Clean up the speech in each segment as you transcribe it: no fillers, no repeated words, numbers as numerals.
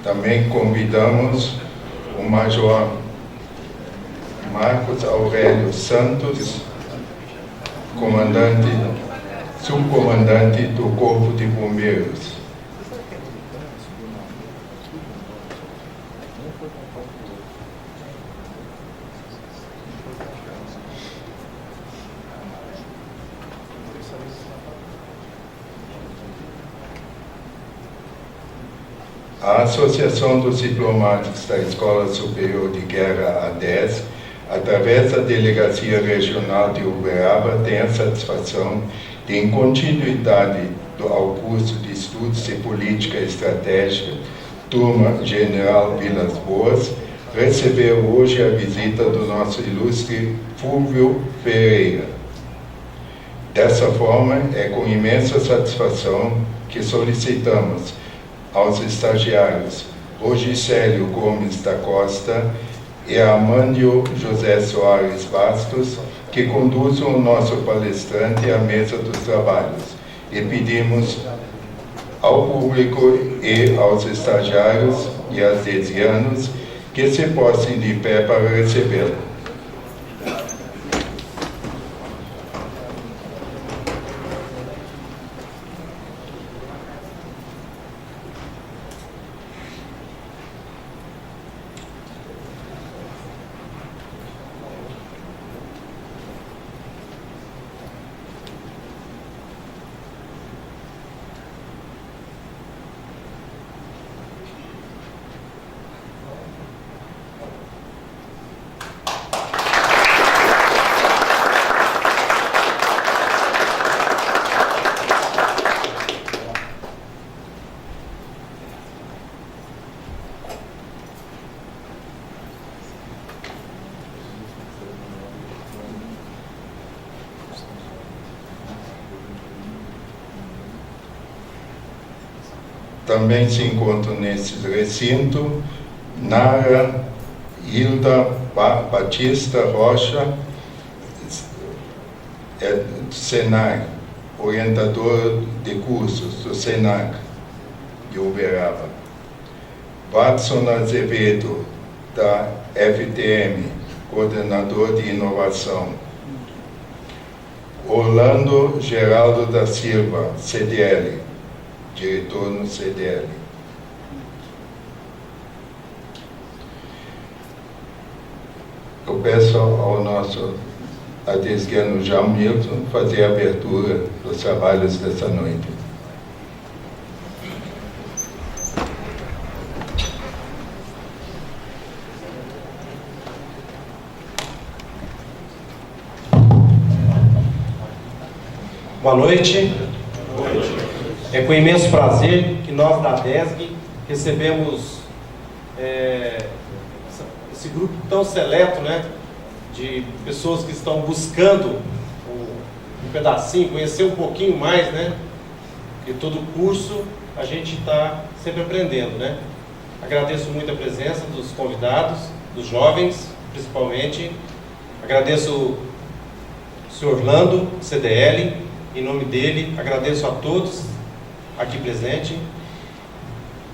Também convidamos o Major Marcos Aurélio Santos, subcomandante do Corpo de Bombeiros. A Associação dos Diplomáticos da Escola Superior de Guerra, ADES, através da Delegacia Regional de Uberaba, tem a satisfação de, em continuidade ao curso de Estudos de Política Estratégica, turma General Vilas Boas, receber hoje a visita do nosso ilustre Fúvio Ferreira. Dessa forma, é com imensa satisfação que solicitamos aos estagiários Rogicélio Gomes da Costa e Amândio José Soares Bastos que conduzam o nosso palestrante à mesa dos trabalhos, e pedimos ao público e aos estagiários e adesianos que se postem de pé para recebê-lo. Também se encontram nesse recinto Nara Hilda Batista Rocha, do SENAC, orientadora de cursos do SENAC de Uberaba. Watson Azevedo, da FTM, coordenador de inovação. Orlando Geraldo da Silva, CDL, diretor no CDL. Eu peço ao nosso adesguiano Jamilton fazer a abertura dos trabalhos dessa noite. Boa noite. É com imenso prazer que nós da DESG recebemos esse grupo tão seleto, né, de pessoas que estão buscando um pedacinho, conhecer um pouquinho mais, né, de todo o curso. A gente está sempre aprendendo, né. Agradeço muito a presença dos convidados, dos jovens, principalmente. Agradeço o senhor Orlando, CDL, em nome dele, agradeço a todos aqui presente.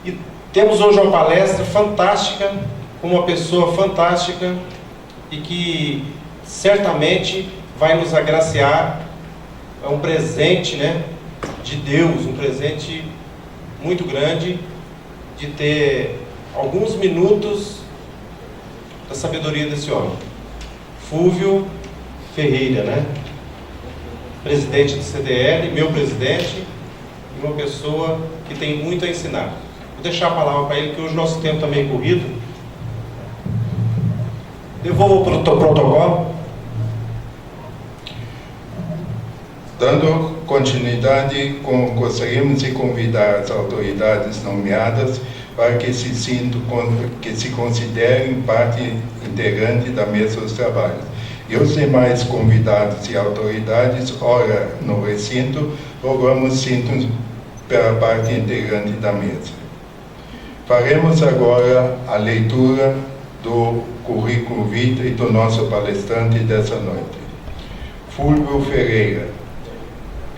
E temos hoje uma palestra fantástica, com uma pessoa fantástica e que certamente vai nos agraciar. É um presente, né, de Deus, um presente muito grande, de ter alguns minutos da sabedoria desse homem, Fúvio Ferreira, né, presidente do CDL, meu presidente, e uma pessoa que tem muito a ensinar. Vou deixar a palavra para ele, que hoje o nosso tempo está meio corrido. Devolvo para o protocolo. Dando continuidade, gostaríamos de convidar as autoridades nomeadas para que se considerem parte integrante da mesa dos trabalhos. E os demais convidados e autoridades, ora no recinto, rogamos sintam pela parte integrante da mesa. Faremos agora a leitura do currículo vitae do nosso palestrante dessa noite. Fúvio Ferreira,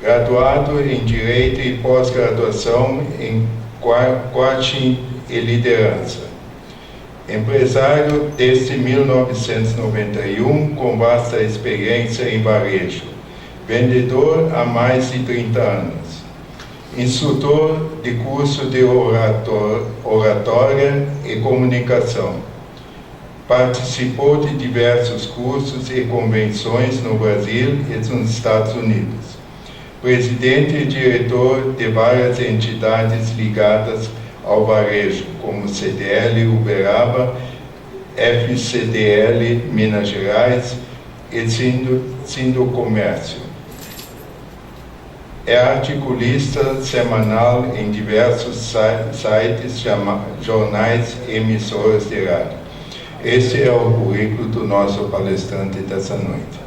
graduado em Direito e pós-graduação em coaching e liderança. Empresário desde 1991, com vasta experiência em varejo. Vendedor há mais de 30 anos. Instrutor de curso de oratória e comunicação. Participou de diversos cursos e convenções no Brasil e nos Estados Unidos. Presidente e diretor de várias entidades ligadas ao varejo, como CDL Uberaba, FCDL Minas Gerais e Sindocomércio. É articulista semanal em diversos sites, jornais e emissoras de rádio. Esse é o currículo do nosso palestrante dessa noite.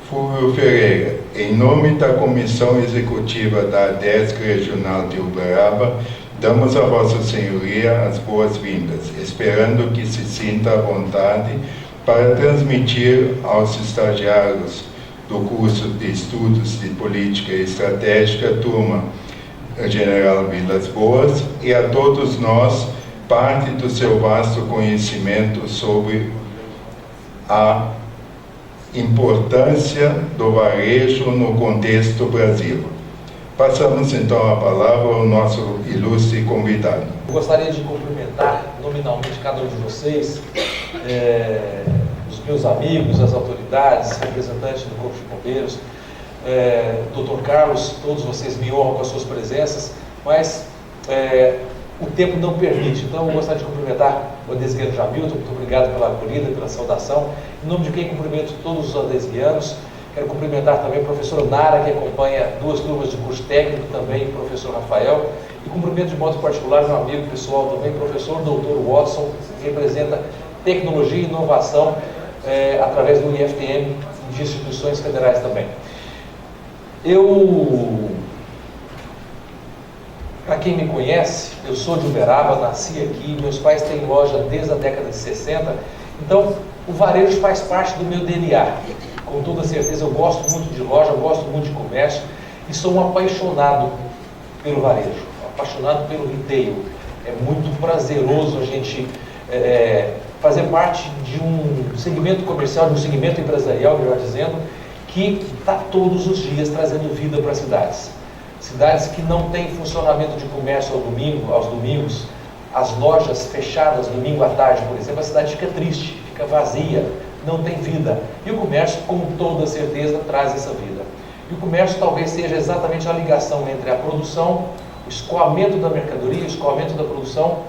Fúvio Ferreira, em nome da Comissão Executiva da ADESC Regional de Uberaba, damos a Vossa Senhoria as boas-vindas, esperando que se sinta à vontade para transmitir aos estagiários do curso de Estudos de Política Estratégica, turma General Vilas Boas, e a todos nós, parte do seu vasto conhecimento sobre a importância do varejo no contexto Brasil. Passamos então a palavra ao nosso ilustre convidado. Eu gostaria de cumprimentar nominalmente cada um de vocês, os meus amigos, as autoridades, representantes do Corpo de Bombeiros, Dr. Carlos, todos vocês me honram com as suas presenças, mas o tempo não permite, então eu gostaria de cumprimentar o adesguiano Jamilton, muito obrigado pela acolhida, pela saudação. Em nome de quem cumprimento todos os adesguianos, quero cumprimentar também o professor Nara, que acompanha 2 turmas de curso técnico, também o professor Rafael, e cumprimento de modo particular meu amigo pessoal também, professor Dr. Watson, que representa tecnologia e inovação através do IFTM e de instituições federais também. Para quem me conhece, eu sou de Uberaba, nasci aqui, meus pais têm loja desde a década de 60, então o varejo faz parte do meu DNA. Com toda certeza eu gosto muito de loja, eu gosto muito de comércio e sou um apaixonado pelo varejo, apaixonado pelo retail. É muito prazeroso a gente fazer parte de um segmento comercial, de um segmento empresarial, melhor dizendo, que está todos os dias trazendo vida para as cidades. Cidades que não têm funcionamento de comércio aos domingos, as lojas fechadas domingo à tarde, por exemplo, a cidade fica triste, fica vazia, não tem vida. E o comércio, com toda certeza, traz essa vida. E o comércio talvez seja exatamente a ligação entre a produção, o escoamento da mercadoria, o escoamento da produção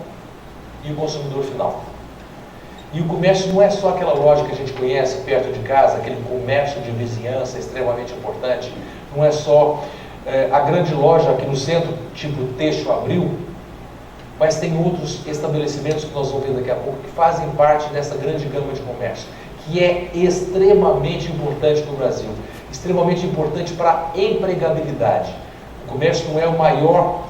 e o consumidor final. E o comércio não é só aquela loja que a gente conhece perto de casa, aquele comércio de vizinhança extremamente importante, não é só a grande loja aqui no centro, tipo Teixo Abril, mas tem outros estabelecimentos que nós vamos ver daqui a pouco que fazem parte dessa grande gama de comércio, que é extremamente importante no Brasil, extremamente importante para a empregabilidade. O comércio não é o maior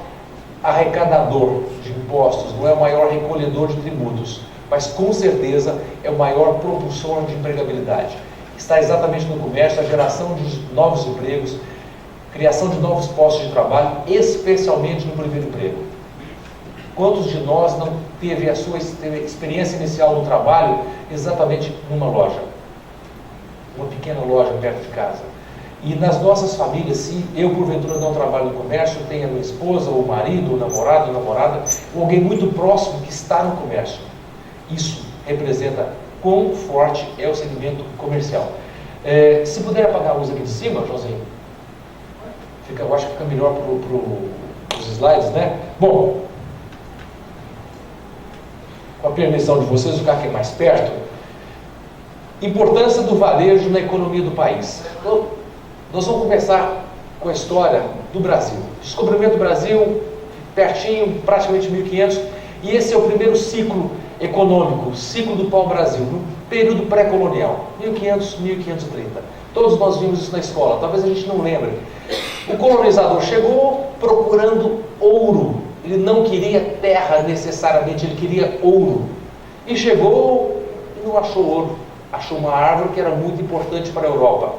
arrecadador de impostos, não é o maior recolhedor de tributos, mas com certeza é o maior propulsor de empregabilidade. Está exatamente no comércio a geração de novos empregos, criação de novos postos de trabalho, especialmente no primeiro emprego. Quantos de nós não teve a sua experiência inicial no trabalho exatamente numa loja? Uma pequena loja perto de casa. E nas nossas famílias, se eu porventura não trabalho no comércio, tenho a minha esposa, ou marido, ou namorado, ou namorada, ou alguém muito próximo que está no comércio. Isso representa quão forte é o segmento comercial. Se puder apagar a luz aqui de cima, Joãozinho, eu acho que fica melhor para os slides, né? Bom, com a permissão de vocês, ficar aqui mais perto. Importância do varejo na economia do país. Então, nós vamos começar com a história do Brasil. Descobrimento do Brasil, pertinho, praticamente 1500, e esse é o primeiro ciclo econômico, o ciclo do pau-brasil, no período pré-colonial, 1500, 1530. Todos nós vimos isso na escola, talvez a gente não lembre. O colonizador chegou procurando ouro, ele não queria terra necessariamente, ele queria ouro. E chegou e não achou ouro, achou uma árvore que era muito importante para a Europa.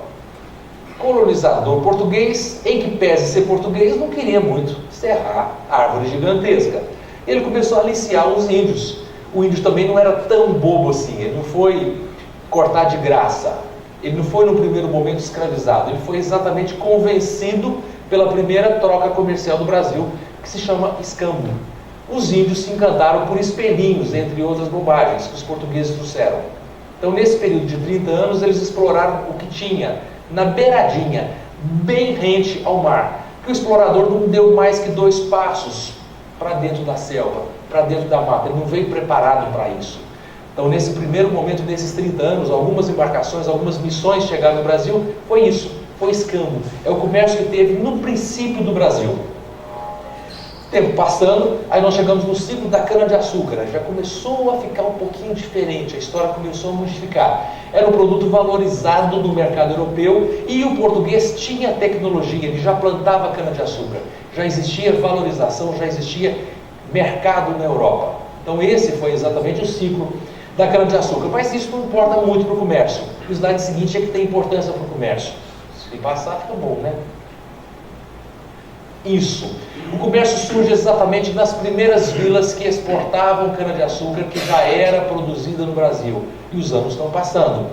Colonizador português, em que pese ser português, não queria muito serrar a árvore gigantesca. Ele começou a aliciar os índios. O índio também não era tão bobo assim, ele não foi cortar de graça, ele não foi no primeiro momento escravizado, ele foi exatamente convencido pela primeira troca comercial do Brasil, que se chama escambo. Os índios se encantaram por espelhinhos, entre outras bobagens que os portugueses trouxeram. Então, nesse período de 30 anos, eles exploraram o que tinha na beiradinha, bem rente ao mar, que o explorador não deu mais que 2 passos para dentro da selva, para dentro da mata, ele não veio preparado para isso. Então, nesse primeiro momento, nesses 30 anos, algumas embarcações, algumas missões chegaram no Brasil, foi isso, foi escambo. É o comércio que teve no princípio do Brasil. Tempo passando, aí nós chegamos no ciclo da cana-de-açúcar, já começou a ficar um pouquinho diferente, a história começou a modificar. Era um produto valorizado no mercado europeu e o português tinha tecnologia, ele já plantava cana-de-açúcar, já existia valorização, já existia mercado na Europa. Então esse foi exatamente o ciclo da cana-de-açúcar, mas isso não importa muito para o comércio. O slide seguinte é que tem importância para o comércio. Se passar, fica bom, né? Isso. O comércio surge exatamente nas primeiras vilas que exportavam cana-de-açúcar que já era produzida no Brasil. E os anos estão passando.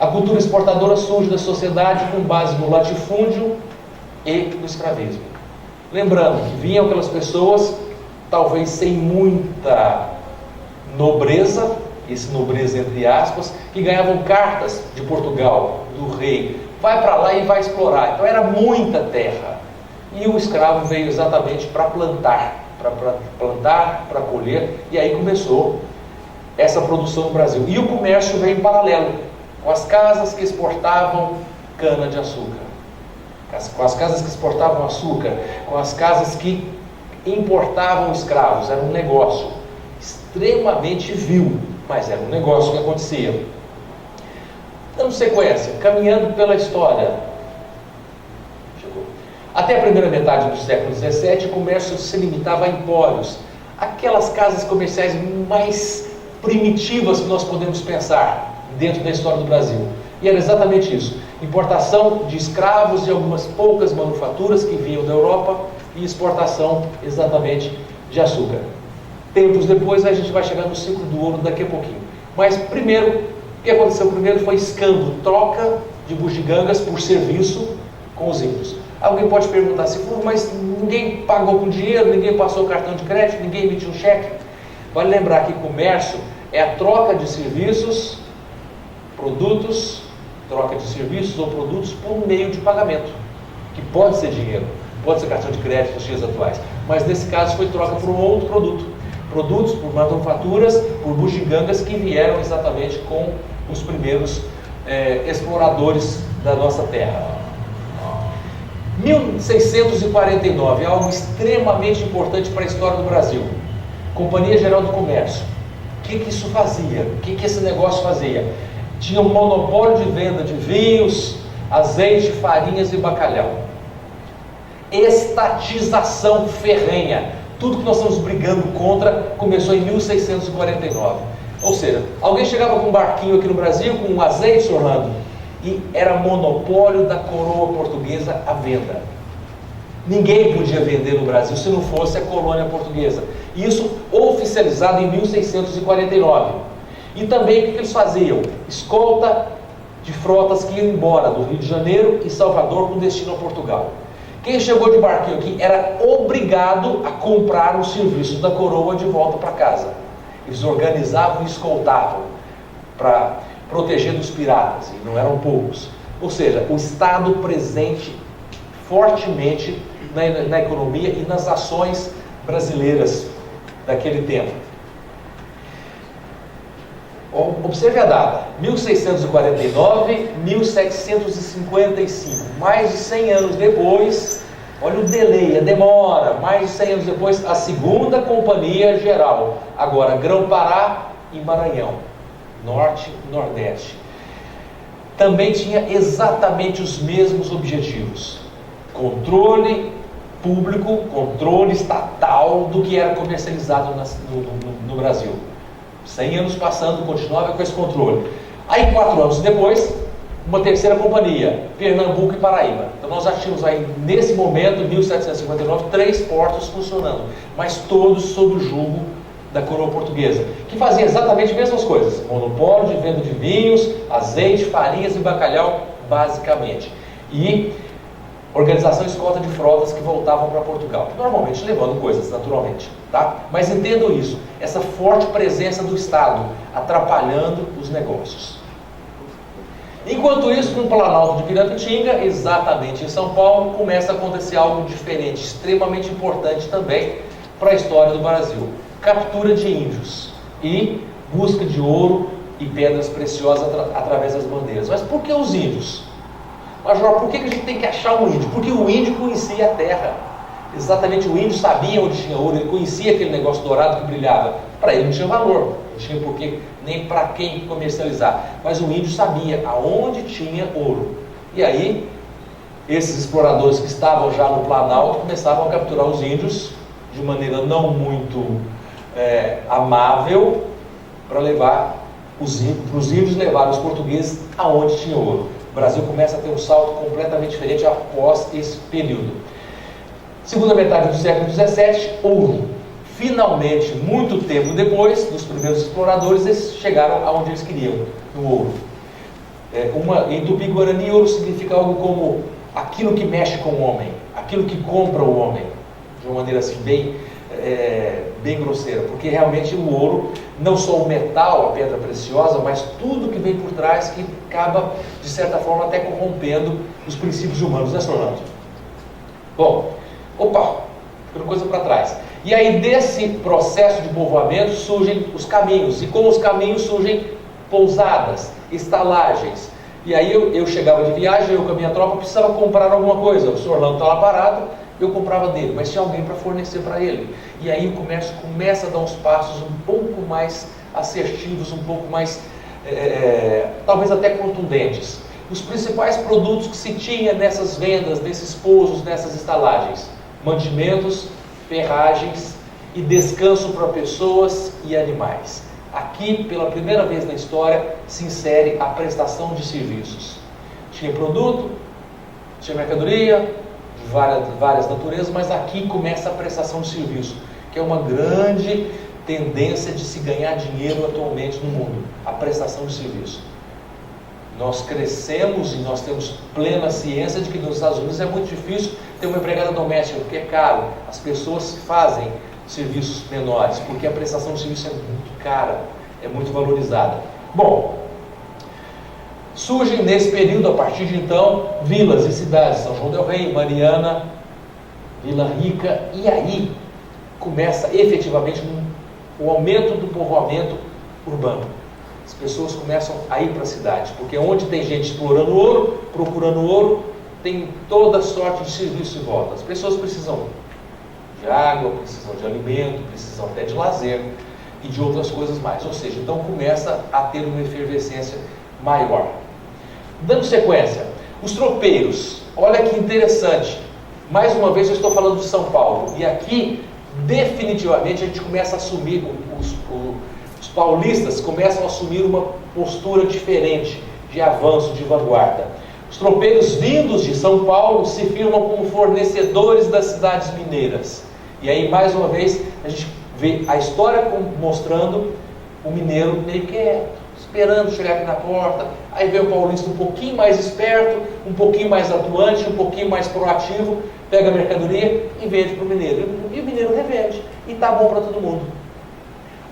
A cultura exportadora surge da sociedade com base no latifúndio e no escravismo. Lembrando que vinham aquelas pessoas, talvez sem muita nobreza, esse nobreza entre aspas, que ganhavam cartas de Portugal, do rei. Vai para lá e vai explorar. Então era muita terra. E o escravo veio exatamente para plantar, para colher, e aí começou essa produção no Brasil. E o comércio veio em paralelo, com as casas que exportavam cana-de-açúcar, com as casas que exportavam açúcar, com as casas que importavam escravos. Era um negócio extremamente vil, mas era um negócio que acontecia. Dando sequência, caminhando pela história. Até a primeira metade do século XVII, o comércio se limitava a empórios, aquelas casas comerciais mais primitivas que nós podemos pensar dentro da história do Brasil. E era exatamente isso, importação de escravos de algumas poucas manufaturas que vinham da Europa e exportação exatamente de açúcar. Tempos depois a gente vai chegar no ciclo do ouro daqui a pouquinho. Mas primeiro, o que aconteceu primeiro foi escambo, troca de bugigangas por serviço com os índios. Alguém pode perguntar assim, mas ninguém pagou com dinheiro, ninguém passou cartão de crédito, ninguém emitiu um cheque. Vale lembrar que comércio é a troca de serviços, produtos, troca de serviços ou produtos por meio de pagamento, que pode ser dinheiro, pode ser cartão de crédito nos dias atuais, mas nesse caso foi troca por um outro produto. Produtos por manufaturas, por bugigangas que vieram exatamente com os primeiros exploradores da nossa terra. 1649, algo extremamente importante para a história do Brasil. Companhia Geral do Comércio. O que isso fazia? O que esse negócio fazia? Tinha um monopólio de venda de vinhos, azeite, farinhas e bacalhau. Estatização ferrenha. Tudo que nós estamos brigando contra começou em 1649. Ou seja, alguém chegava com um barquinho aqui no Brasil com um azeite, Orlando, e era monopólio da coroa portuguesa à venda. Ninguém podia vender no Brasil se não fosse a colônia portuguesa. Isso oficializado em 1649. E também o que eles faziam? Escolta de frotas que iam embora do Rio de Janeiro e Salvador com destino a Portugal. Quem chegou de barquinho aqui era obrigado a comprar os serviços da coroa de volta para casa. Eles organizavam e escoltavam para proteger dos piratas, e não eram poucos. Ou seja, o Estado presente fortemente na economia e nas ações brasileiras daquele tempo. Observe a data, 1649, 1755, mais de 100 anos depois, olha o delay, a demora, mais de 100 anos depois, a segunda Companhia Geral, agora Grão-Pará e Maranhão, Norte e Nordeste. Também tinha exatamente os mesmos objetivos: controle público, controle estatal do que era comercializado no Brasil. 100 anos passando, continuava com esse controle. Aí 4 anos depois, uma terceira companhia, Pernambuco e Paraíba. Então nós já tínhamos aí, nesse momento, em 1759, 3 portos funcionando, mas todos sob o jugo da coroa portuguesa, que fazia exatamente as mesmas coisas: monopólio de venda de vinhos, azeite, farinhas e bacalhau, basicamente, e organização escolta de frotas que voltavam para Portugal, normalmente levando coisas, naturalmente, tá? Mas entendam isso, essa forte presença do Estado atrapalhando os negócios. Enquanto isso, no Planalto de Pirapitinga, exatamente em São Paulo, começa a acontecer algo diferente, extremamente importante também para a história do Brasil: captura de índios e busca de ouro e pedras preciosas através das bandeiras. Mas por que os índios? Major, por que a gente tem que achar um índio? Porque o índio conhecia a terra. Exatamente, o índio sabia onde tinha ouro, ele conhecia aquele negócio dourado que brilhava. Para ele não tinha valor, não tinha porquê, nem para quem comercializar. Mas o índio sabia aonde tinha ouro. E aí, esses exploradores que estavam já no Planalto começavam a capturar os índios de maneira não muito amável, para levar para os índios levarem os portugueses aonde tinha ouro. O Brasil começa a ter um salto completamente diferente após esse período. Segunda metade do século XVII, ouro. Finalmente, muito tempo depois dos primeiros exploradores, eles chegaram aonde eles queriam, no ouro. Em Tupi-Guarani, ouro significa algo como aquilo que mexe com o homem, aquilo que compra o homem, de uma maneira assim bem grosseira, porque realmente o ouro, não só o metal, a pedra preciosa, mas tudo que vem por trás, que acaba, de certa forma, até corrompendo os princípios humanos, né, Sr. Orlando? Bom, ficando coisa para trás. E aí, desse processo de povoamento, surgem os caminhos, e com os caminhos surgem pousadas, estalagens. E aí eu chegava de viagem, eu com a minha tropa precisava comprar alguma coisa. O Sr. Orlando está lá parado, eu comprava dele, mas tinha alguém para fornecer para ele. E aí o comércio começa a dar uns passos um pouco mais assertivos, um pouco mais, talvez até contundentes. Os principais produtos que se tinha nessas vendas, nesses pousos, nessas estalagens: mantimentos, ferragens e descanso para pessoas e animais. Aqui, pela primeira vez na história, se insere a prestação de serviços. Tinha produto, tinha mercadoria, de várias naturezas, mas aqui começa a prestação de serviço, que é uma grande tendência de se ganhar dinheiro atualmente no mundo: a prestação de serviço. Nós crescemos e nós temos plena ciência de que nos Estados Unidos é muito difícil ter uma empregada doméstica, porque é caro. As pessoas fazem serviços menores, porque a prestação de serviço é muito cara, é muito valorizada. Bom, surgem nesse período, a partir de então, vilas e cidades: São João del Rei, Mariana, Vila Rica, e aí começa efetivamente o aumento do povoamento urbano. As pessoas começam a ir para a cidade, porque onde tem gente explorando ouro, procurando ouro, tem toda sorte de serviço em volta. As pessoas precisam de água, precisam de alimento, precisam até de lazer e de outras coisas mais. Ou seja, então começa a ter uma efervescência maior. Dando sequência, os tropeiros. Olha que interessante. Mais uma vez eu estou falando de São Paulo. E aqui, definitivamente, a gente começa a assumir, os paulistas começam a assumir uma postura diferente, de avanço, de vanguarda. Os tropeiros vindos de São Paulo se firmam como fornecedores das cidades mineiras. E aí, mais uma vez, a gente vê a história mostrando o mineiro meio quieto, esperando chegar aqui na porta. Aí vem o paulista um pouquinho mais esperto, um pouquinho mais atuante, um pouquinho mais proativo, pega a mercadoria e vende para o mineiro. E o mineiro revende. E tá bom para todo mundo.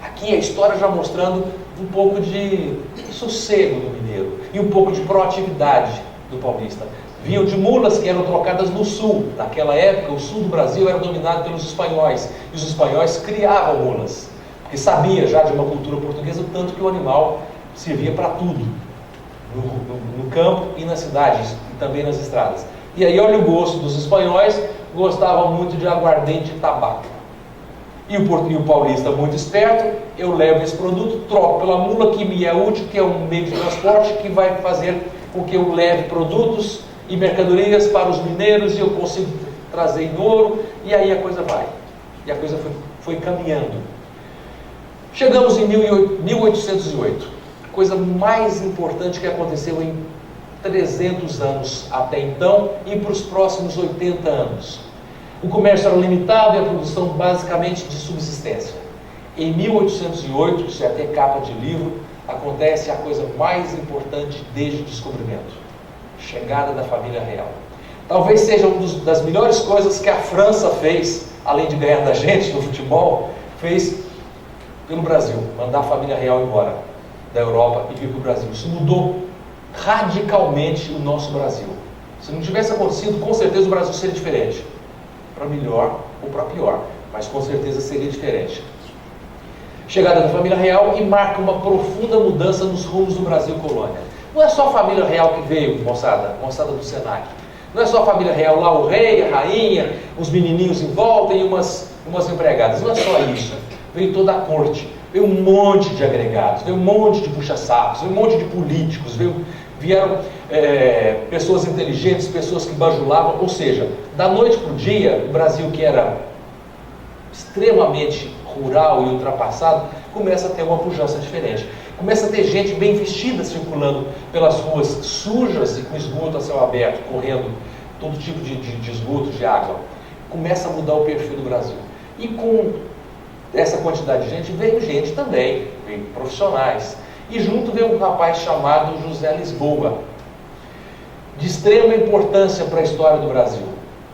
Aqui a história já mostrando um pouco de sossego do mineiro e um pouco de proatividade do paulista. Vinham de mulas que eram trocadas no sul. Naquela época, o sul do Brasil era dominado pelos espanhóis. E os espanhóis criavam mulas, porque sabia já de uma cultura portuguesa o tanto que o animal servia para tudo, no campo e nas cidades, e também nas estradas. E aí olha o gosto dos espanhóis: gostavam muito de aguardente e tabaco. E o paulista, muito esperto: eu levo esse produto, troco pela mula, que me é útil, que é um meio de transporte que vai fazer com que eu leve produtos e mercadorias para os mineiros e eu consigo trazer em ouro. E aí a coisa vai. E a coisa foi caminhando. Chegamos em 1808. coisa mais importante que aconteceu em 300 anos até então e para os próximos 80 anos. O comércio era limitado e a produção basicamente de subsistência. Em 1808, isso é até capa de livro, acontece a coisa mais importante desde o descobrimento: chegada da família real. Talvez seja uma das melhores coisas que a França fez, além de ganhar da gente no futebol, fez pelo Brasil, mandar a família real embora da Europa e vir para o Brasil. Isso mudou radicalmente o nosso Brasil. Se não tivesse acontecido, com certeza o Brasil seria diferente. Para melhor ou para pior, mas com certeza seria diferente. Chegada da família real e marca uma profunda mudança nos rumos do Brasil colônia. Não é só a família real que veio, moçada do Senac. Não é só a família real lá, o rei, a rainha, os menininhos em volta e umas empregadas. Não é só isso. Veio toda a corte. Veio um monte de agregados, veio um monte de puxa-sacos, veio um monte de políticos, vieram pessoas inteligentes, pessoas que bajulavam. Ou seja, da noite para o dia, o Brasil, que era extremamente rural e ultrapassado, começa a ter uma pujança diferente. Começa a ter gente bem vestida circulando pelas ruas sujas e com esgoto a céu aberto, correndo todo tipo de esgoto, de água. Começa a mudar o perfil do Brasil. E com essa quantidade de gente, veio gente também, veio profissionais. E junto veio um rapaz chamado José Lisboa, de extrema importância para a história do Brasil.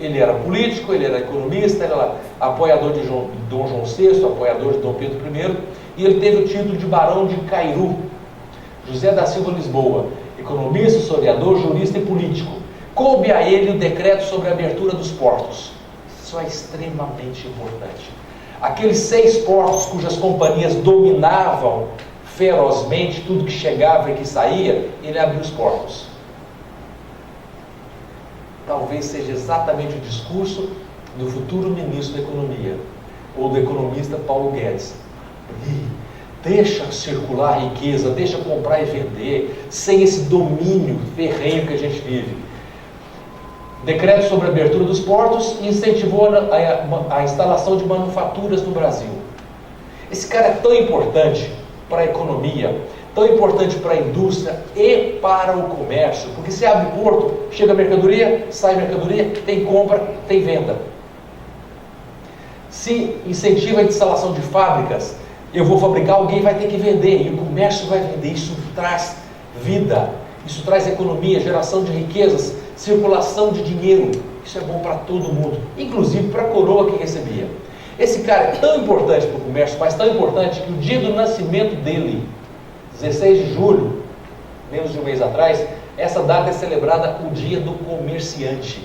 Ele era político, ele era economista, ele era apoiador de Dom João VI, apoiador de Dom Pedro I, e ele teve o título de Barão de Cairu. José da Silva Lisboa, economista, historiador, jurista e político. Coube a ele o decreto sobre a abertura dos portos. Isso é extremamente importante. Aqueles 6 portos cujas companhias dominavam ferozmente tudo que chegava e que saía, ele abriu os portos. Talvez seja exatamente o discurso do futuro ministro da Economia, ou do economista Paulo Guedes. Deixa circular a riqueza, deixa comprar e vender, sem esse domínio ferrenho que a gente vive. Decreto sobre a abertura dos portos e incentivou a instalação de manufaturas no Brasil. Esse cara é tão importante para a economia, tão importante para a indústria e para o comércio, porque se abre porto, chega mercadoria, sai mercadoria, tem compra, tem venda. Se incentiva a instalação de fábricas, eu vou fabricar, alguém vai ter que vender, e o comércio vai vender. Isso traz vida, isso traz economia, geração de riquezas, circulação de dinheiro. Isso é bom para todo mundo, inclusive para a coroa que recebia. Esse cara é tão importante para o comércio, mas tão importante que o dia do nascimento dele, 16 de julho, menos de um mês atrás, essa data é celebrada o dia do comerciante.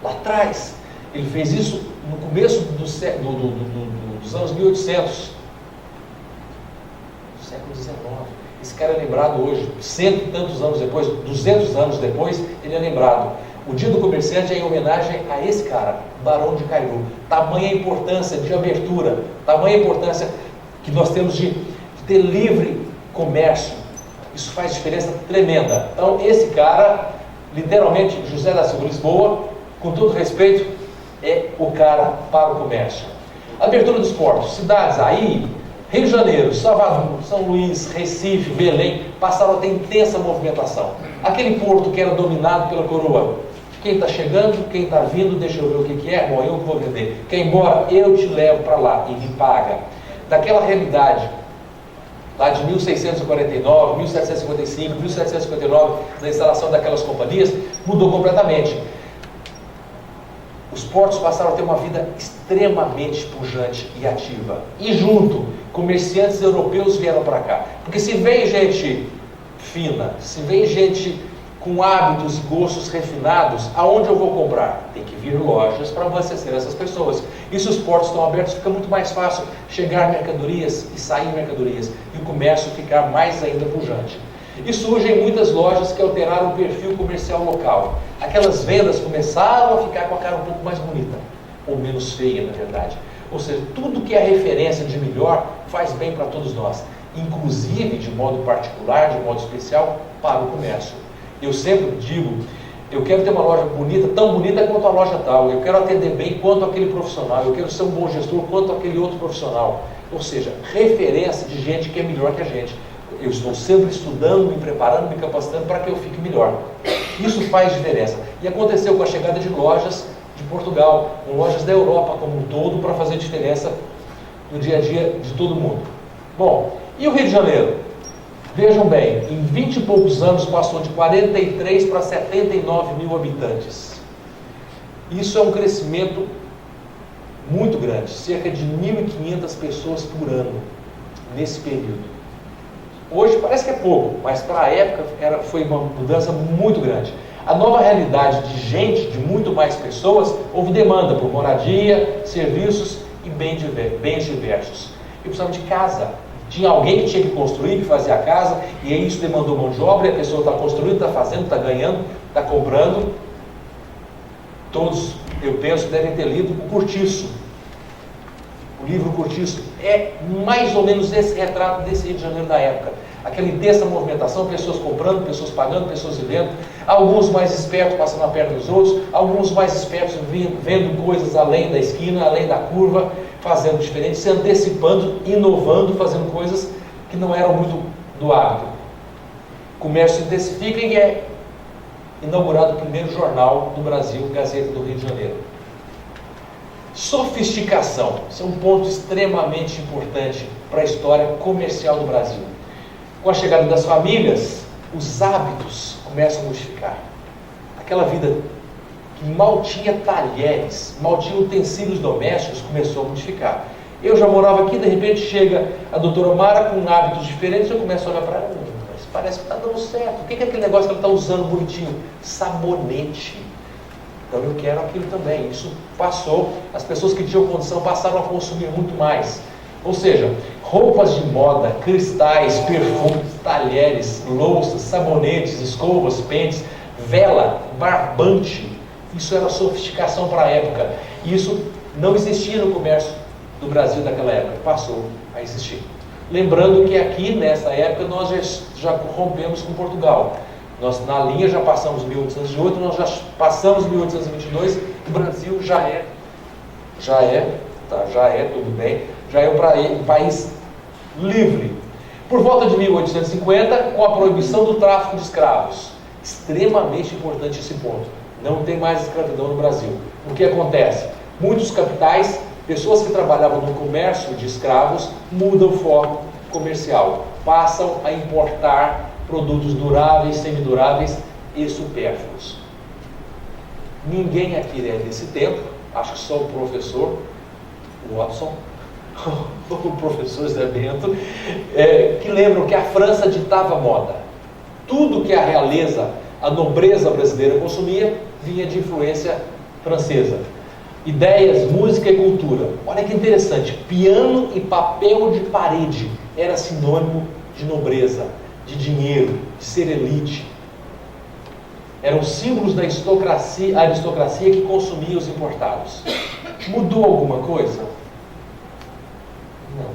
Lá atrás, ele fez isso no começo dos anos 1800, do século XIX. Esse cara é lembrado hoje, 100 e tantos anos depois, 200 anos depois, ele é lembrado. O dia do comerciante é em homenagem a esse cara, Barão de Cairu. Tamanha importância de abertura, tamanha importância que nós temos de ter livre comércio. Isso faz diferença tremenda. Então, esse cara, literalmente, José da Silva Lisboa, com todo respeito, é o cara para o comércio. Abertura dos portos, cidades aí, Rio de Janeiro, Salvador, São Luís, Recife, Belém, passaram a ter intensa movimentação. Aquele porto que era dominado pela coroa, quem está chegando, quem está vindo, deixa eu ver o que é, bom, eu que vou vender. Quer ir embora, eu te levo para lá e me paga. Daquela realidade, lá de 1649, 1755, 1759, da instalação daquelas companhias, mudou completamente. Os portos passaram a ter uma vida extremamente pujante e ativa. E junto, comerciantes europeus vieram para cá. Porque se vem gente fina, se vem gente com hábitos e gostos refinados, aonde eu vou comprar? Tem que vir lojas para abastecer essas pessoas. E se os portos estão abertos, fica muito mais fácil chegar mercadorias e sair mercadorias. E o comércio ficar mais ainda pujante. E surgem muitas lojas que alteraram o perfil comercial local. Aquelas vendas começaram a ficar com a cara um pouco mais bonita, ou menos feia, na verdade. Ou seja, tudo que é referência de melhor faz bem para todos nós, inclusive de modo particular, de modo especial, para o comércio. Eu sempre digo, eu quero ter uma loja bonita, tão bonita quanto a loja tal, eu quero atender bem quanto aquele profissional, eu quero ser um bom gestor quanto aquele outro profissional. Ou seja, referência de gente que é melhor que a gente. eu estou sempre estudando, me preparando, me capacitando para que eu fique melhor. Isso faz diferença. E aconteceu com a chegada de lojas de Portugal, com lojas da Europa como um todo, para fazer diferença no dia a dia de todo mundo. Bom, e o Rio de Janeiro? Vejam bem, em 20 e poucos anos passou de 43 para 79 mil habitantes. Isso é um crescimento muito grande, cerca de 1.500 pessoas por ano nesse período. Hoje parece que é pouco, mas para a época foi uma mudança muito grande. A nova realidade de gente, de muito mais pessoas, houve demanda por moradia, serviços e bens diversos. E precisava de casa. Tinha alguém que tinha que construir, que fazia a casa, e aí isso demandou mão de obra, e a pessoa está construindo, está fazendo, está ganhando, está comprando. Todos, eu penso, devem ter lido o Cortiço. O livro Cortiço é mais ou menos esse retrato desse Rio de Janeiro da época. Aquela intensa movimentação, pessoas comprando, pessoas pagando, pessoas vivendo, alguns mais espertos passando a perna dos outros, alguns mais espertos vendo coisas além da esquina, além da curva, fazendo diferente, se antecipando, inovando, fazendo coisas que não eram muito do hábito. O comércio se intensifica e é inaugurado o primeiro jornal do Brasil, Gazeta do Rio de Janeiro. Sofisticação, isso é um ponto extremamente importante para a história comercial do Brasil. Com a chegada das famílias, os hábitos começam a modificar. Aquela vida que mal tinha talheres, mal tinha utensílios domésticos, começou a modificar. Eu já morava aqui, de repente chega a doutora Mara com hábitos diferentes, eu começo a olhar para ela, mas parece que está dando certo. O que é aquele negócio que ela está usando bonitinho? Sabonete. Então eu quero aquilo também. Isso passou, as pessoas que tinham condição passaram a consumir muito mais. Ou seja, roupas de moda, cristais, perfumes, talheres, louças, sabonetes, escovas, pentes, vela, barbante. Isso era sofisticação para a época. Isso não existia no comércio do Brasil daquela época. Passou a existir. Lembrando que aqui, nessa época, nós já rompemos com Portugal. Nós na linha já passamos 1808, nós já passamos 1822, o Brasil já é, tudo bem, já é um país livre. Por volta de 1850, com a proibição do tráfico de escravos, extremamente importante esse ponto, não tem mais escravidão no Brasil. O que acontece? Muitos capitais, pessoas que trabalhavam no comércio de escravos, mudam o foco comercial, passam a importar produtos duráveis, semiduráveis e supérfluos. Ninguém aqui é desse tempo, acho que só o professor Watson, o professor Zé Bento, que lembram que a França ditava a moda. Tudo que a realeza, a nobreza brasileira consumia, vinha de influência francesa. Ideias, música e cultura. Olha que interessante, piano e papel de parede era sinônimo de nobreza, de dinheiro, de ser elite. Eram símbolos da aristocracia que consumia os importados. Mudou alguma coisa? Não.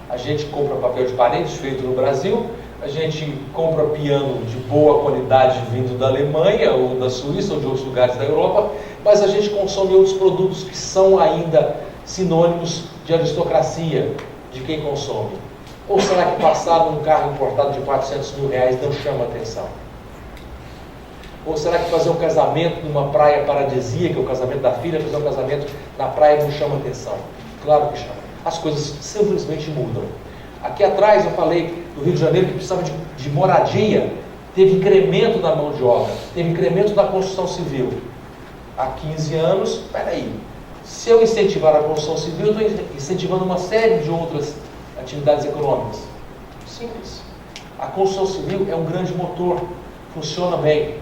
A gente compra papel de parede feito no Brasil, a gente compra piano de boa qualidade vindo da Alemanha ou da Suíça ou de outros lugares da Europa, mas a gente consome outros produtos que são ainda sinônimos de aristocracia, de quem consome. Ou será que passar num carro importado de 400 mil reais não chama atenção? Ou será que fazer um casamento numa praia paradisíaca, o casamento da filha, fazer um casamento na praia não chama atenção? Claro que chama. As coisas simplesmente mudam. Aqui atrás eu falei do Rio de Janeiro que precisava de moradia, teve incremento da mão de obra, teve incremento da construção civil. Há 15 anos, peraí, se eu incentivar a construção civil, eu estou incentivando uma série de outras atividades econômicas. Simples. A construção civil é um grande motor, funciona bem.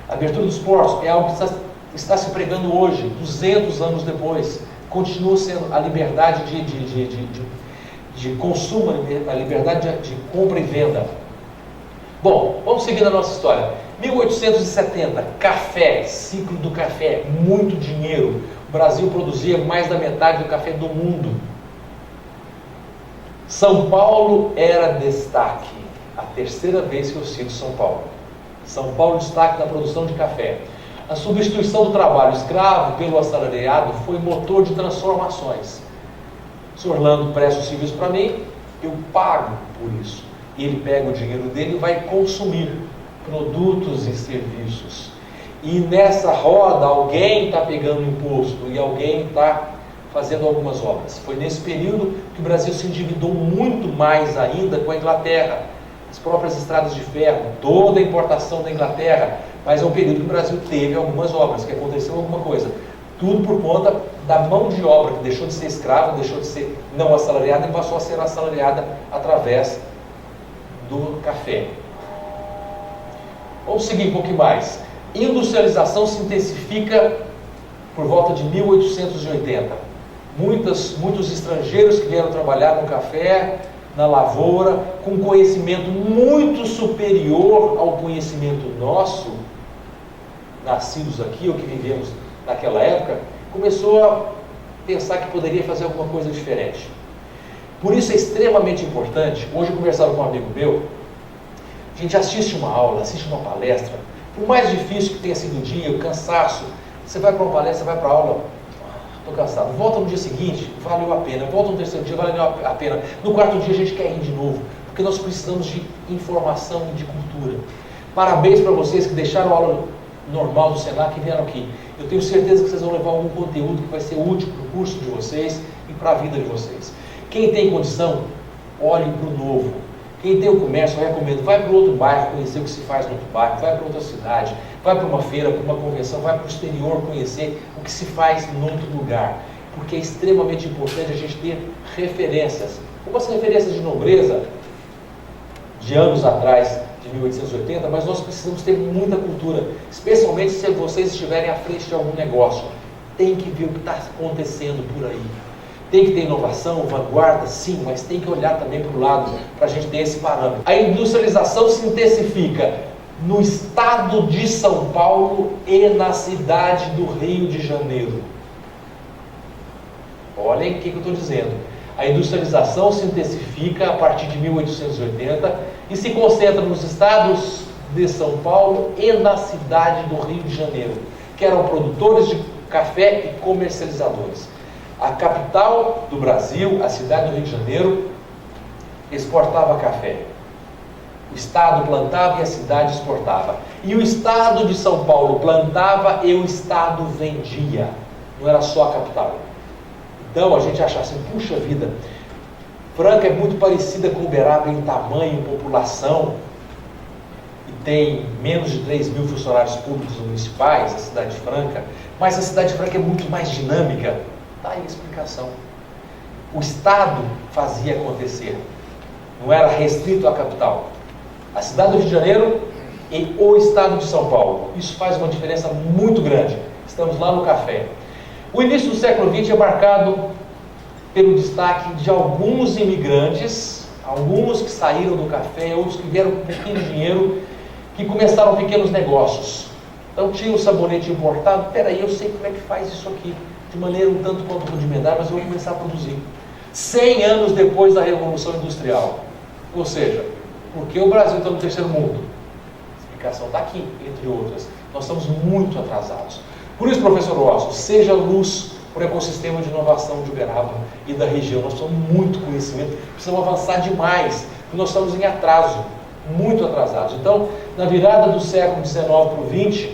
A abertura dos portos é algo que está se pregando hoje, 200 anos depois. Continua sendo a liberdade de consumo, a liberdade de compra e venda. Bom, vamos seguir na nossa história. 1870, café, ciclo do café, muito dinheiro. O Brasil produzia mais da metade do café do mundo. São Paulo era destaque. A terceira vez que eu cito São Paulo. São Paulo destaque na produção de café. A substituição do trabalho escravo pelo assalariado foi motor de transformações. Se Orlando presta o serviço para mim, eu pago por isso. ele pega o dinheiro dele e vai consumir produtos e serviços. E nessa roda alguém está pegando imposto e alguém está fazendo algumas obras. Foi nesse período que o Brasil se endividou muito mais ainda com a Inglaterra. As próprias estradas de ferro, toda a importação da Inglaterra, mas é um período que o Brasil teve algumas obras, que aconteceu alguma coisa. Tudo por conta da mão de obra, que deixou de ser escrava, deixou de ser não assalariada e passou a ser assalariada através do café. Vamos seguir um pouquinho mais. Industrialização se intensifica por volta de 1880. Muitos estrangeiros que vieram trabalhar no café, na lavoura, com conhecimento muito superior ao conhecimento nosso, nascidos aqui ou que vivemos naquela época, começou a pensar que poderia fazer alguma coisa diferente. Por isso é extremamente importante. Hoje eu conversava com um amigo meu, a gente assiste uma aula, assiste uma palestra, por mais difícil que tenha sido o dia, o cansaço, você vai para uma palestra, vai para a aula, estou cansado, volta no dia seguinte, valeu a pena, volta no terceiro dia, valeu a pena, no quarto dia a gente quer ir de novo, porque nós precisamos de informação e de cultura. Parabéns para vocês que deixaram a aula normal do Senac e vieram aqui. Eu tenho certeza que vocês vão levar algum conteúdo que vai ser útil para o curso de vocês e para a vida de vocês. Quem tem condição, olhe para o novo. Quem tem o comércio, eu recomendo, vai para outro bairro, conhecer o que se faz no outro bairro, vai para outra cidade, vai para uma feira, para uma convenção, vai para o exterior conhecer o que se faz em outro lugar. Porque é extremamente importante a gente ter referências. Algumas referências de nobreza, de anos atrás, de 1880, mas nós precisamos ter muita cultura, especialmente se vocês estiverem à frente de algum negócio. Tem que ver o que está acontecendo por aí. Tem que ter inovação, vanguarda, sim, mas tem que olhar também para o lado, para a gente ter esse parâmetro. A industrialização se intensifica no estado de São Paulo e na cidade do Rio de Janeiro. Olhem o que eu estou dizendo. A industrialização se intensifica a partir de 1880 e se concentra nos estados de São Paulo e na cidade do Rio de Janeiro, que eram produtores de café e comercializadores. A capital do Brasil, a cidade do Rio de Janeiro, exportava café. O estado plantava e a cidade exportava. E o estado de São Paulo plantava e o estado vendia. Não era só a capital. Então a gente acha assim, puxa vida, Franca é muito parecida com Uberaba em tamanho, população, e tem menos de 3 mil funcionários públicos municipais, a cidade de Franca, mas a cidade de Franca é muito mais dinâmica. Está aí a explicação. O Estado fazia acontecer, não era restrito à capital. A cidade do Rio de Janeiro e o Estado de São Paulo. Isso faz uma diferença muito grande. Estamos lá no café. O início do século XX é marcado pelo destaque de alguns imigrantes, alguns que saíram do café, outros que vieram com um pouquinho de dinheiro, que começaram pequenos negócios. Então tinha o sabonete importado, peraí, eu sei como é que faz isso aqui, de maneira um tanto quanto rudimentar, mas eu vou começar a produzir. 100 anos depois da Revolução Industrial. Ou seja, por que o Brasil está no terceiro mundo? A explicação está aqui, entre outras. Nós estamos muito atrasados. Por isso, professor Osso, seja luz para o ecossistema de inovação de Uberaba e da região. Nós precisamos muito conhecimento, precisamos avançar demais, porque nós estamos em atraso, muito atrasados. Então, na virada do século XIX para o XX,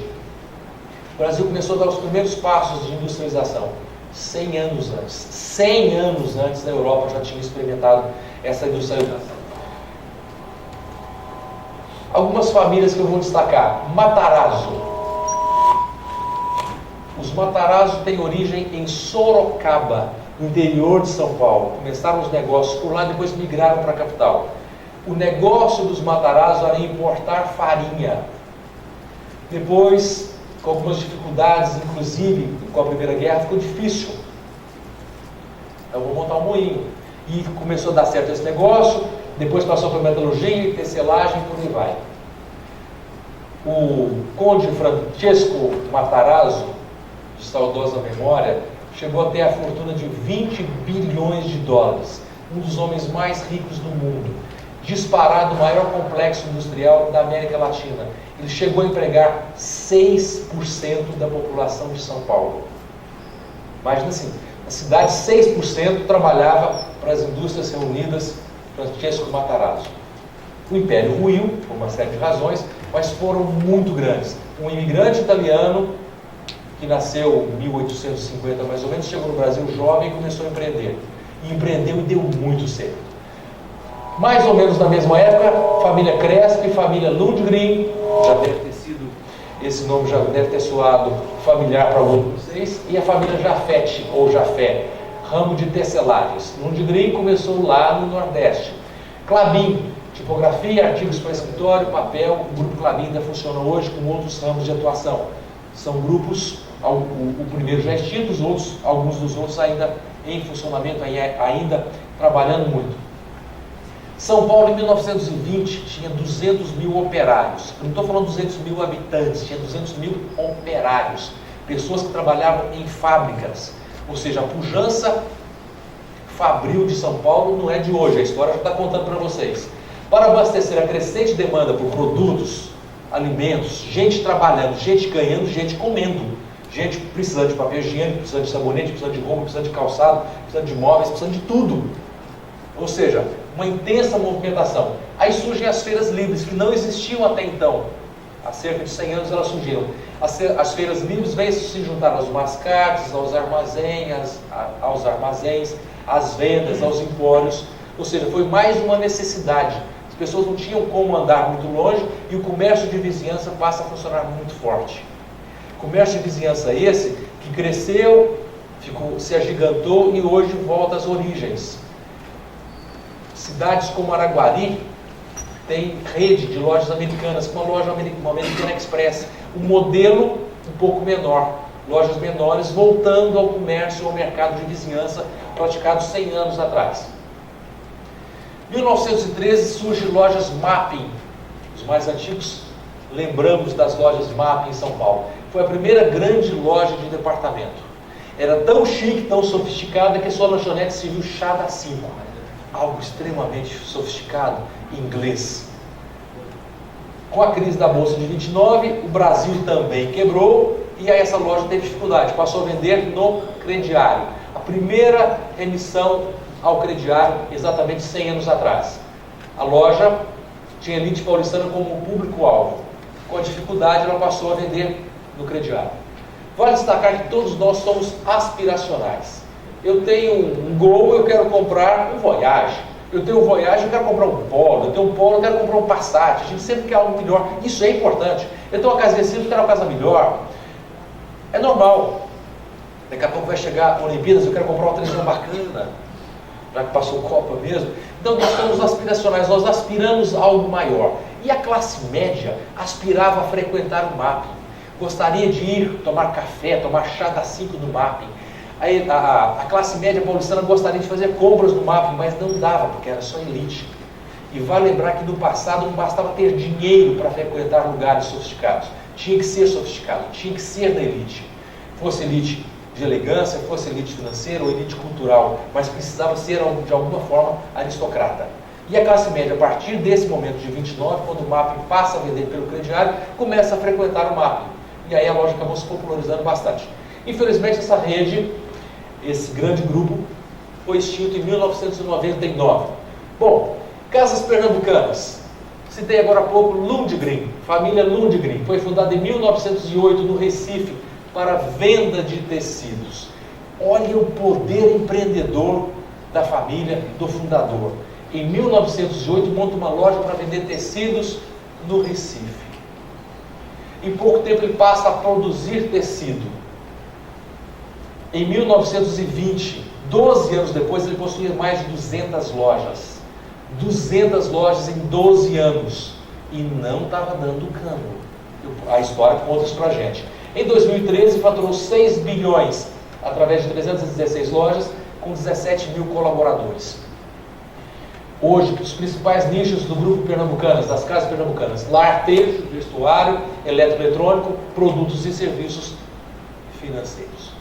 o Brasil começou a dar os primeiros passos de industrialização. 100 anos antes. 100 anos antes da Europa já tinha experimentado essa industrialização. Algumas famílias que eu vou destacar. Matarazzo. Os Matarazzo têm origem em Sorocaba, no interior de São Paulo. Começaram os negócios por lá, depois migraram para a capital. O negócio dos Matarazzo era importar farinha. Depois, com algumas dificuldades, inclusive com a Primeira Guerra, ficou difícil. Eu vou montar um moinho. E começou a dar certo esse negócio, depois passou para metalurgia, tecelagem, por aí vai. O conde Francesco Matarazzo, de saudosa memória, chegou a ter a fortuna de 20 bilhões de dólares, um dos homens mais ricos do mundo, disparado o maior complexo industrial da América Latina. Ele chegou a empregar 6% da população de São Paulo. Imagina assim, na cidade 6% trabalhava para as indústrias reunidas Francesco Matarazzo. O Império ruiu, por uma série de razões, mas foram muito grandes. Um imigrante italiano, que nasceu em 1850 mais ou menos, chegou no Brasil jovem e começou a empreender. E empreendeu e deu muito certo. Mais ou menos na mesma época, família Crespi, família Lundgren, já deve ter sido, esse nome já deve ter soado familiar para alguns de vocês, e a família Jafet, ou Jafé, ramo de tecelagens. Lundgren começou lá no Nordeste. Klabin, tipografia, artigos para escritório, papel. O grupo Klabin ainda funciona hoje com outros ramos de atuação. São grupos, o primeiro já extinto, alguns dos outros ainda em funcionamento, ainda trabalhando muito. São Paulo, em 1920, tinha 200 mil operários. Eu não estou falando 200 mil habitantes, tinha 200 mil operários. Pessoas que trabalhavam em fábricas. Ou seja, a pujança fabril de São Paulo não é de hoje, a história já está contando para vocês. Para abastecer a crescente demanda por produtos, alimentos, gente trabalhando, gente ganhando, gente comendo, gente precisando de papel higiênico, precisando de sabonete, precisando de roupa, precisando de calçado, precisando de móveis, precisando de tudo. Ou seja, uma intensa movimentação. Aí surgem as feiras livres, que não existiam até então. Há cerca de 100 anos elas surgiram. As feiras livres vêm se juntar aos mascates, aos armazéns, às vendas, aos empórios. Ou seja, foi mais uma necessidade. As pessoas não tinham como andar muito longe e o comércio de vizinhança passa a funcionar muito forte. Comércio de vizinhança esse que cresceu, se agigantou e hoje volta às origens. Cidades como Araguari tem rede de lojas americanas, como uma Americana Express, um modelo um pouco menor, lojas menores voltando ao comércio, ao mercado de vizinhança praticado 100 anos atrás. Em 1913 surgem lojas Mapping, os mais antigos lembramos das lojas Mapping em São Paulo. Foi a primeira grande loja de departamento. Era tão chique, tão sofisticada que sua lanchonete se viu chá da 5. Algo extremamente sofisticado, inglês. Com a crise da Bolsa de 29, o Brasil também quebrou e aí essa loja teve dificuldade, passou a vender no crediário. A primeira remissão ao crediário, exatamente 100 anos atrás. A loja tinha elite paulistana como público-alvo. Com a dificuldade, ela passou a vender no crediário. Vale destacar que todos nós somos aspiracionais. Eu tenho um Gol, eu quero comprar um Voyage. Eu tenho um Voyage, eu quero comprar um Polo. Eu tenho um Polo, eu quero comprar um Passat. A gente sempre quer algo melhor. Isso é importante. Eu tenho uma casinha simples, eu quero uma casa melhor. É normal. Daqui a pouco vai chegar a Olimpíadas, eu quero comprar uma televisão bacana, já que passou Copa mesmo. Então nós somos aspiracionais, nós aspiramos a algo maior. E a classe média aspirava a frequentar o Mapping. Gostaria de ir tomar café, tomar chá das 5 no Mapping. Aí, a classe média paulistana gostaria de fazer compras no Mapping, mas não dava, porque era só elite. E vale lembrar que no passado não bastava ter dinheiro para frequentar lugares sofisticados. Tinha que ser sofisticado, tinha que ser da elite. Fosse elite de elegância, fosse elite financeira ou elite cultural, mas precisava ser de alguma forma aristocrata. E a classe média, a partir desse momento de 29, quando o Mapping passa a vender pelo crediário, começa a frequentar o Mapping. E aí a loja acabou se popularizando bastante. Infelizmente essa rede, esse grande grupo, foi extinto em 1999. Bom, casas pernambucanas. Citei agora há pouco Lundgren, família Lundgren. Foi fundada em 1908 no Recife para venda de tecidos. Olha o poder empreendedor da família, do fundador. Em 1908 monta uma loja para vender tecidos no Recife. Em pouco tempo ele passa a produzir tecido. Em 1920, 12 anos depois, ele possuía mais de 200 lojas. 200 lojas em 12 anos. E não estava dando cano. A história conta isso para a gente. Em 2013, faturou 6 bilhões, através de 316 lojas, com 17 mil colaboradores. Hoje, os principais nichos do grupo Pernambucanas, das casas pernambucanas: lar, texto, vestuário, eletroeletrônico, produtos e serviços financeiros.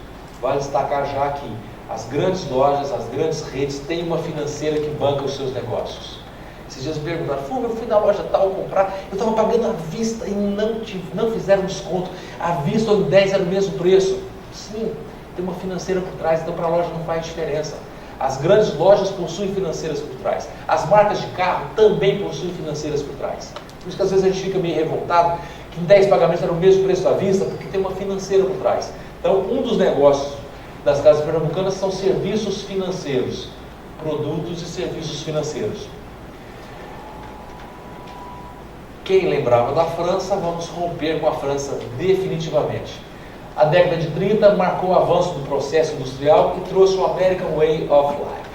Vale destacar já que as grandes lojas, as grandes redes têm uma financeira que banca os seus negócios. Esses dias me perguntaram: eu fui na loja tal comprar, eu estava pagando à vista e não fizeram desconto. À vista ou em 10 era o mesmo preço. Sim, tem uma financeira por trás, então para a loja não faz diferença. As grandes lojas possuem financeiras por trás. As marcas de carro também possuem financeiras por trás. Por isso que às vezes a gente fica meio revoltado que em 10 pagamentos era o mesmo preço à vista, porque tem uma financeira por trás. Então, um dos negócios das casas pernambucanas são serviços financeiros, produtos e serviços financeiros. Quem lembrava da França, vamos romper com a França definitivamente. A década de 30 marcou o avanço do processo industrial e trouxe o American Way of Life.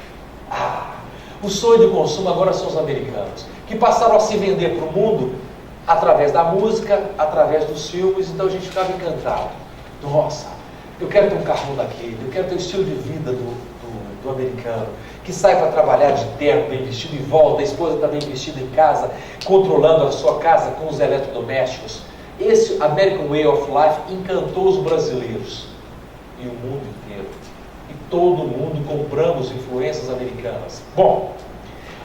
O sonho de consumo agora são os americanos, que passaram a se vender para o mundo através da música, através dos filmes, então a gente ficava encantado. Nossa, eu quero ter um carro daquele, eu quero ter o estilo de vida do americano, que sai para trabalhar de terno, bem vestido e volta, a esposa está bem vestida em casa, controlando a sua casa com os eletrodomésticos. Esse American Way of Life encantou os brasileiros e o mundo inteiro. E todo mundo compramos influências americanas. Bom,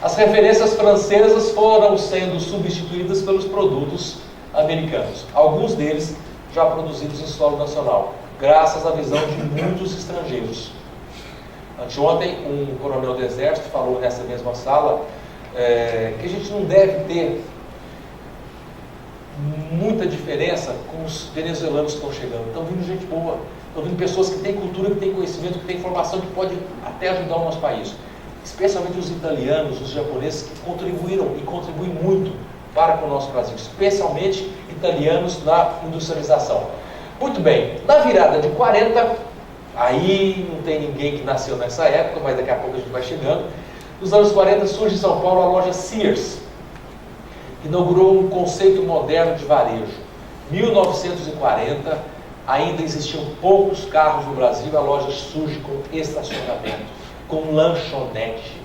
as referências francesas foram sendo substituídas pelos produtos americanos. Alguns deles já produzidos em solo nacional, graças à visão de muitos estrangeiros. Anteontem, um coronel do Exército falou nessa mesma sala que a gente não deve ter muita diferença com os venezuelanos que estão chegando. Estão vindo gente boa, estão vindo pessoas que têm cultura, que têm conhecimento, que têm informação, que pode até ajudar o nosso país. Especialmente os italianos, os japoneses, que contribuíram e contribuem muito para com o nosso Brasil, especialmente italianos na industrialização. Muito bem, na virada de 40, aí não tem ninguém que nasceu nessa época, mas daqui a pouco a gente vai chegando. Nos anos 40 surge em São Paulo a loja Sears, que inaugurou um conceito moderno de varejo. 1940, ainda existiam poucos carros no Brasil, a loja surge com estacionamento, com lanchonete,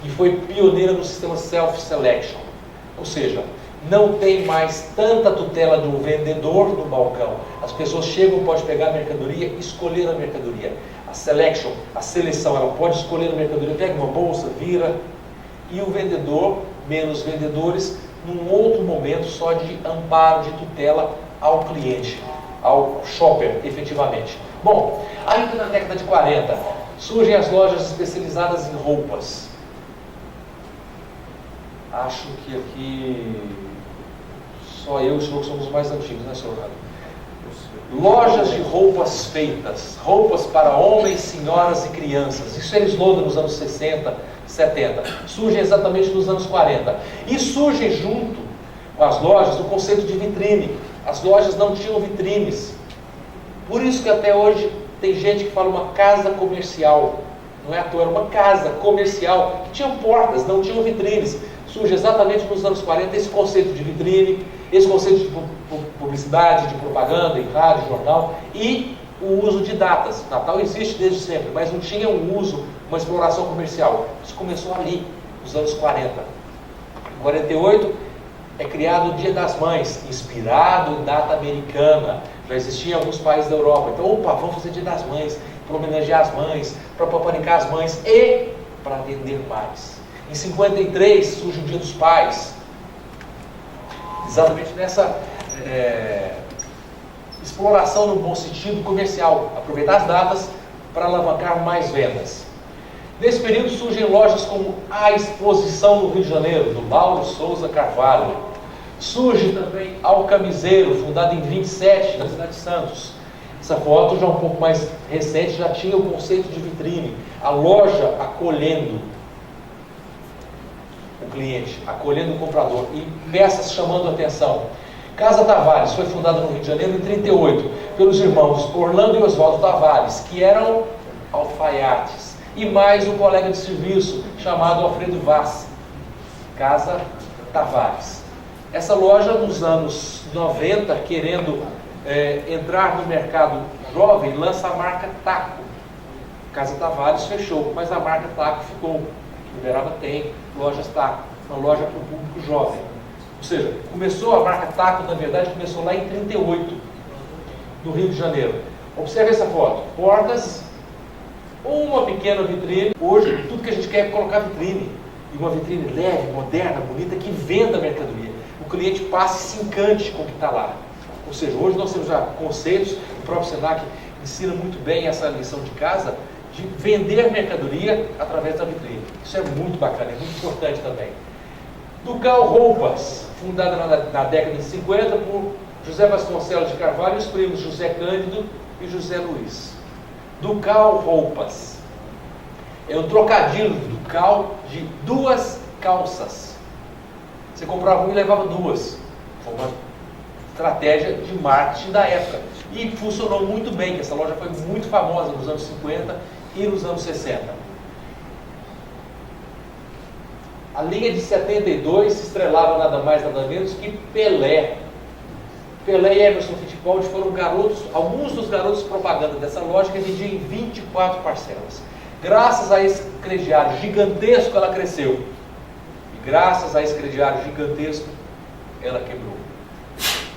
e foi pioneira no sistema self-selection, ou seja, não tem mais tanta tutela do vendedor no balcão. As pessoas chegam, pode pegar a mercadoria, escolher a mercadoria. A selection, a seleção, ela pode escolher a mercadoria, pega uma bolsa, vira, e o vendedor, menos vendedores, num outro momento só de amparo, de tutela ao cliente, ao shopper, efetivamente. Bom, ainda na década de 40, surgem as lojas especializadas em roupas. Acho que aqui só eu e o senhor que somos mais antigos, né, senhor? Lojas de roupas feitas, roupas para homens, senhoras e crianças. Isso era slogan nos anos 60, 70. Surge exatamente nos anos 40. E surge junto com as lojas o conceito de vitrine. As lojas não tinham vitrines. Por isso que até hoje tem gente que fala uma casa comercial. Não é à toa, era uma casa comercial que tinha portas, não tinham vitrines. Surge exatamente nos anos 40 esse conceito de vitrine, esse conceito de publicidade, de propaganda em rádio, jornal e o uso de datas. Natal existe desde sempre, mas não tinha um uso, uma exploração comercial. Isso começou ali, nos anos 40. Em 48 é criado o Dia das Mães, inspirado em data americana. Já existia em alguns países da Europa. Então, opa, vamos fazer Dia das Mães, para homenagear as mães, para paparicar as mães e para vender mais. Em 53 surge o Dia dos Pais, exatamente nessa exploração no bom sentido comercial, aproveitar as datas para alavancar mais vendas. Nesse período surgem lojas como a Exposição no Rio de Janeiro, do Lauro Souza Carvalho. Surge também Ao Camiseiro, fundado em 27, na cidade de Santos. Essa foto já um pouco mais recente, já tinha o conceito de vitrine, a loja acolhendo o cliente, acolhendo o comprador e peças chamando a atenção. Casa Tavares foi fundada no Rio de Janeiro em 38 pelos irmãos Orlando e Oswaldo Tavares, que eram alfaiates, e mais um colega de serviço chamado Alfredo Vaz. Casa Tavares. Essa loja nos anos 90, querendo entrar no mercado jovem, lança a marca Taco. Casa Tavares fechou, mas a marca Taco ficou. Uberaba tem lojas Taco, uma loja para o público jovem. Ou seja, começou a marca Taco, na verdade, começou lá em 38, no Rio de Janeiro. Observe essa foto. Portas, uma pequena vitrine. Hoje, tudo que a gente quer é colocar vitrine. E uma vitrine leve, moderna, bonita, que venda a mercadoria. O cliente passe e se encante com o que está lá. Ou seja, hoje nós temos já conceitos, o próprio Senac ensina muito bem essa lição de casa, de vender mercadoria através da vitrine. Isso é muito bacana, é muito importante também. Ducal Roupas, fundada na década de 50 por José Vasconcelos de Carvalho e os primos José Cândido e José Luiz. Ducal Roupas. É um trocadilho do Ducal de duas calças. Você comprava uma e levava duas. Foi uma estratégia de marketing da época. E funcionou muito bem, essa loja foi muito famosa nos anos 50 e nos anos 60. A linha de 72 se estrelava nada mais nada menos que Pelé. Pelé e Emerson Fittipaldi foram garotos, alguns dos garotos propaganda dessa loja que vendia em 24 parcelas. Graças a esse crediário gigantesco ela cresceu. E graças a esse crediário gigantesco ela quebrou.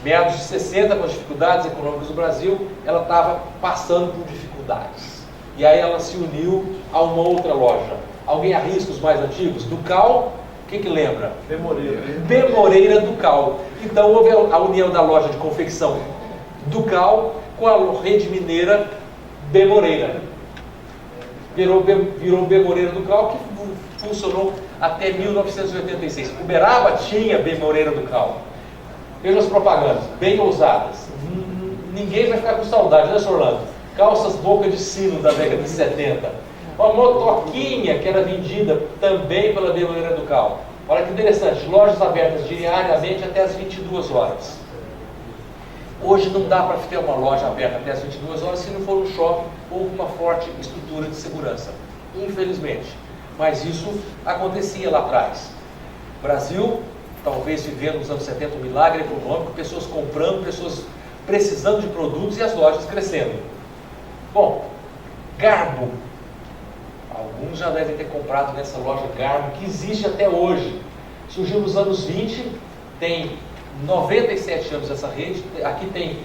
Meados de 60, com as dificuldades econômicas do Brasil, ela estava passando por dificuldades. E aí ela se uniu a uma outra loja. Alguém arrisca os mais antigos? Ducal, o que lembra? Bemoreira Ducal. Então houve a união da loja de confecção Ducal com a rede mineira Bemoreira. Virou Bemoreira Ducal, que funcionou até 1986. Uberaba tinha Bemoreira Ducal. Veja as propagandas, bem ousadas. Ninguém vai ficar com saudade, né, Sorlando? Calças boca de sino da década de 70. Uma motoquinha que era vendida também pela Bemoreira Ducal. Olha que interessante, lojas abertas diariamente até as 22 horas. Hoje não dá para ter uma loja aberta até as 22 horas se não for um shopping ou uma forte estrutura de segurança. Infelizmente. Mas isso acontecia lá atrás. Brasil, talvez vivendo nos anos 70 um milagre econômico, pessoas comprando, pessoas precisando de produtos e as lojas crescendo. Bom, Garbo. Alguns já devem ter comprado nessa loja Garbo, que existe até hoje. Surgiu nos anos 20, tem 97 anos essa rede. Aqui tem,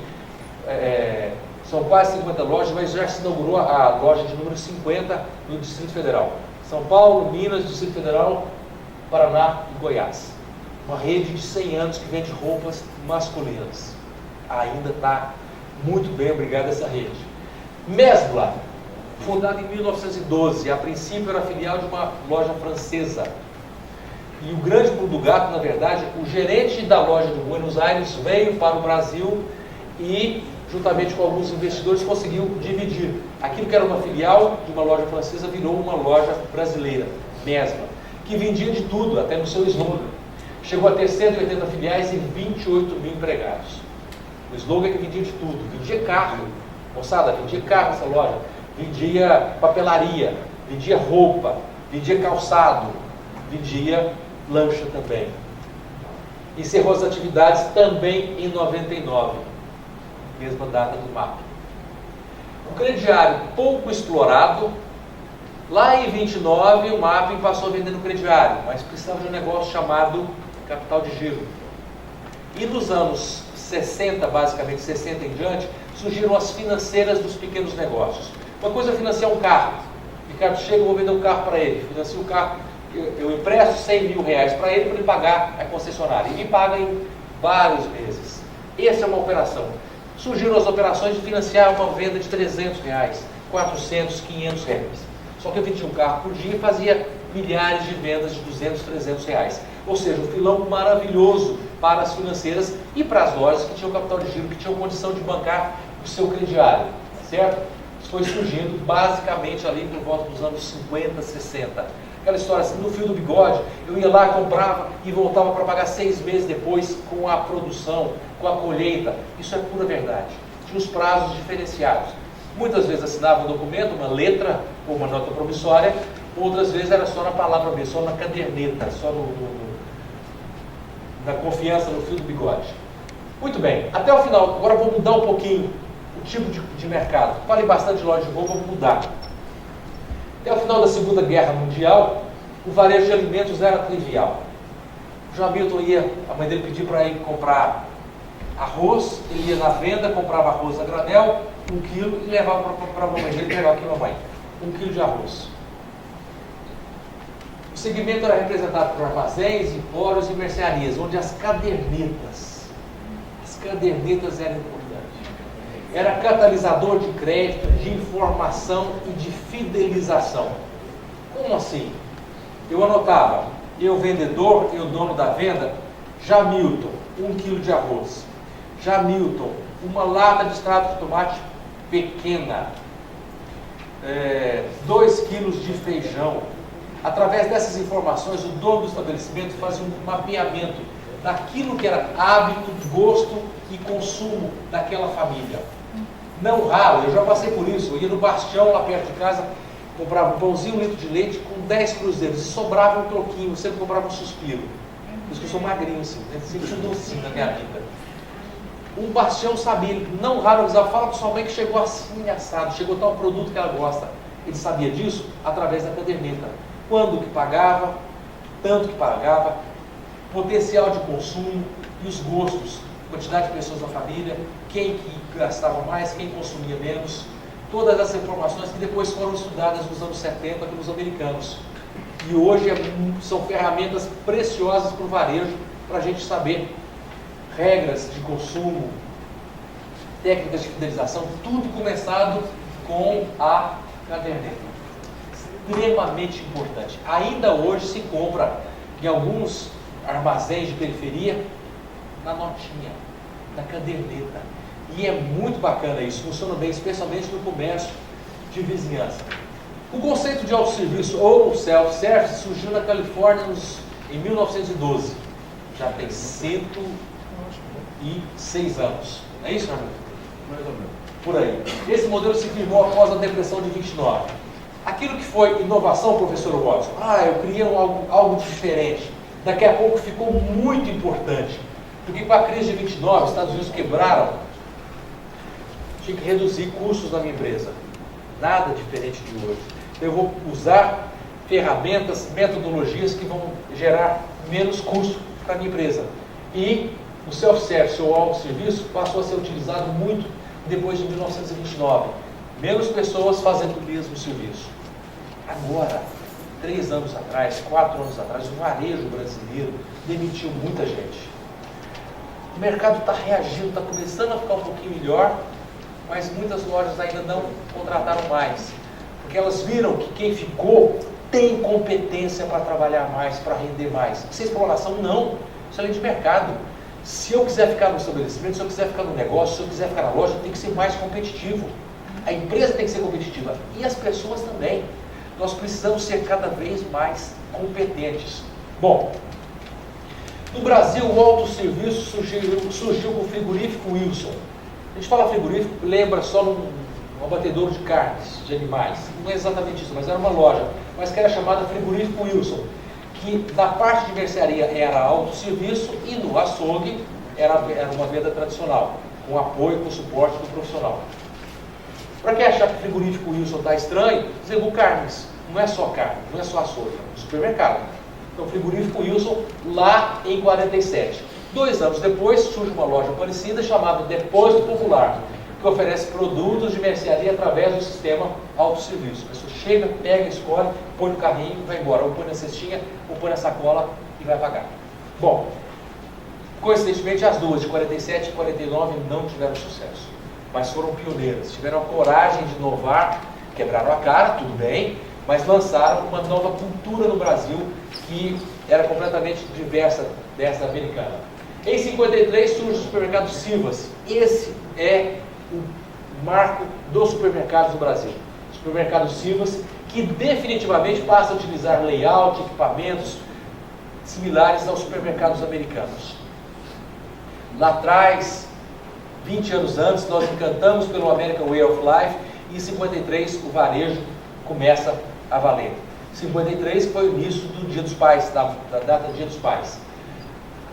são quase 50 lojas, mas já se inaugurou a loja de número 50 no Distrito Federal. São Paulo, Minas, Distrito Federal, Paraná e Goiás. Uma rede de 100 anos que vende roupas masculinas. Ainda está muito bem, obrigado a essa rede. Mesbla, fundada em 1912, a princípio era filial de uma loja francesa. E o grande pulo do gato, na verdade, o gerente da loja de Buenos Aires veio para o Brasil e, juntamente com alguns investidores, conseguiu dividir. Aquilo que era uma filial de uma loja francesa virou uma loja brasileira, Mesbla, que vendia de tudo, até no seu slogan. Chegou a ter 180 filiais e 28 mil empregados. O slogan é que vendia de tudo, vendia carro, moçada, vendia carro essa loja, vendia papelaria, vendia roupa, vendia calçado, vendia lancha também. Encerrou as atividades também em 99, mesma data do MAP. Um crediário pouco explorado. Lá em 29 o MAP passou vendendo crediário, mas precisava de um negócio chamado capital de giro. E nos anos 60, basicamente 60 em diante, surgiram as financeiras dos pequenos negócios. Uma coisa é financiar um carro. O Ricardo chega, eu vou vender um carro para ele. Financio o carro, eu empresto 100 mil reais para ele pagar a concessionária. E me paga em vários meses. Essa é uma operação. Surgiram as operações de financiar uma venda de 300 reais, 400, 500 reais. Só que eu vendia um carro por dia e fazia milhares de vendas de 200, 300 reais. Ou seja, um filão maravilhoso para as financeiras e para as lojas que tinham capital de giro, que tinham condição de bancar o seu crediário. Certo? Isso foi surgindo basicamente ali por volta dos anos 50, 60. Aquela história assim, no fio do bigode, eu ia lá, comprava e voltava para pagar 6 meses depois com a produção, com a colheita. Isso é pura verdade. Tinha os prazos diferenciados. Muitas vezes assinava um documento, uma letra ou uma nota promissória, outras vezes era só na palavra mesmo, só na caderneta, só na confiança no fio do bigode. Muito bem, até o final, agora vou mudar um pouquinho o tipo de mercado. Falei bastante de loja de roupa, vou mudar. Até o final da Segunda Guerra Mundial, o varejo de alimentos era trivial. O João Milton ia, a mãe dele pediu para ir comprar arroz, ele ia na venda, comprava arroz a granel, 1 quilo, e levava para a mãe dele, pegava aqui, mamãe, 1 quilo de arroz. O segmento era representado por armazéns, empórios e mercearias, onde as cadernetas eram importantes. era catalisador de crédito, de informação e de fidelização. Como assim? Eu anotava, eu vendedor, eu dono da venda, Jamilton, 1 quilo de arroz. Jamilton, uma lata de extrato de tomate pequena. 2 quilos de feijão. Através dessas informações, o dono do estabelecimento fazia um mapeamento daquilo que era hábito, gosto e consumo daquela família. Não raro, eu já passei por isso, eu ia no Bastião lá perto de casa, comprava um pãozinho, 1 litro de leite com 10 cruzeiros e sobrava um troquinho, sempre comprava um suspiro. Por isso que eu sou magrinho assim, né? Sempre fui docinho na minha vida. O Bastião sabia, não raro eu avisava, fala para sua mãe que chegou assim assado, chegou tal produto que ela gosta. Ele sabia disso através da caderneta. Quando que pagava, tanto que pagava, potencial de consumo e os gostos, quantidade de pessoas na família, quem que gastava mais, quem consumia menos, todas essas informações que depois foram estudadas nos anos 70 pelos americanos. E hoje são ferramentas preciosas para o varejo, para a gente saber regras de consumo, técnicas de fidelização, tudo começado com a caderneta. Extremamente importante. Ainda hoje se compra em alguns armazéns de periferia na notinha, na caderneta. E é muito bacana isso, funciona bem, especialmente no comércio de vizinhança. O conceito de autosserviço ou self-service surgiu na Califórnia em 1912. Já tem 106 anos. Não é isso, Ramon? Mais ou menos. Por aí. Esse modelo se firmou após a Depressão de 29. Aquilo que foi inovação, professor Watson, eu criei algo diferente. Daqui a pouco ficou muito importante. Porque com a crise de 29, os Estados Unidos quebraram, tinha que reduzir custos na minha empresa. Nada diferente de hoje. Então, eu vou usar ferramentas, metodologias que vão gerar menos custo para a minha empresa. E o self-service ou autosserviço passou a ser utilizado muito depois de 1929. Menos pessoas fazendo o mesmo serviço. Agora, 3 anos atrás, 4 anos atrás, o varejo brasileiro demitiu muita gente. O mercado está reagindo, está começando a ficar um pouquinho melhor, mas muitas lojas ainda não contrataram mais. Porque elas viram que quem ficou tem competência para trabalhar mais, para render mais. Isso é exploração? Não. Isso é lei de mercado. Se eu quiser ficar no estabelecimento, se eu quiser ficar no negócio, se eu quiser ficar na loja, tem que ser mais competitivo. A empresa tem que ser competitiva. E as pessoas também. Nós precisamos ser cada vez mais competentes. Bom, no Brasil o autosserviço surgiu com o frigorífico Wilson. A gente fala frigorífico, lembra só num abatedouro de carnes, de animais. Não é exatamente isso, mas era uma loja. Mas que era chamada frigorífico Wilson. Que da parte de mercearia era autosserviço e no açougue era uma venda tradicional, com apoio, com suporte do profissional. Para quem achar que o frigorífico Wilson está estranho, Zebu Carnes, não é só carne, não é só açougue, é um supermercado. Então, o frigorífico Wilson, lá em 47. 2 anos depois, surge uma loja parecida chamada Depósito Popular, que oferece produtos de mercearia através do sistema autosserviço. A pessoa chega, pega, escolhe, põe no carrinho e vai embora. Ou põe na cestinha, ou põe na sacola e vai pagar. Bom, coincidentemente, as duas, de 47 e 49, não tiveram sucesso. Mas foram pioneiras, tiveram a coragem de inovar, quebraram a cara, tudo bem, mas lançaram uma nova cultura no Brasil que era completamente diversa dessa americana. Em 53 surge o supermercado Silvas. Esse é o marco dos supermercados no Brasil. O supermercado Silvas, que definitivamente passa a utilizar layout, equipamentos similares aos supermercados americanos. Lá atrás, 20 anos antes, nós encantamos pelo American Way of Life e em 53 o varejo começa a valer. 53 foi o início do Dia dos Pais, da data do Dia dos Pais.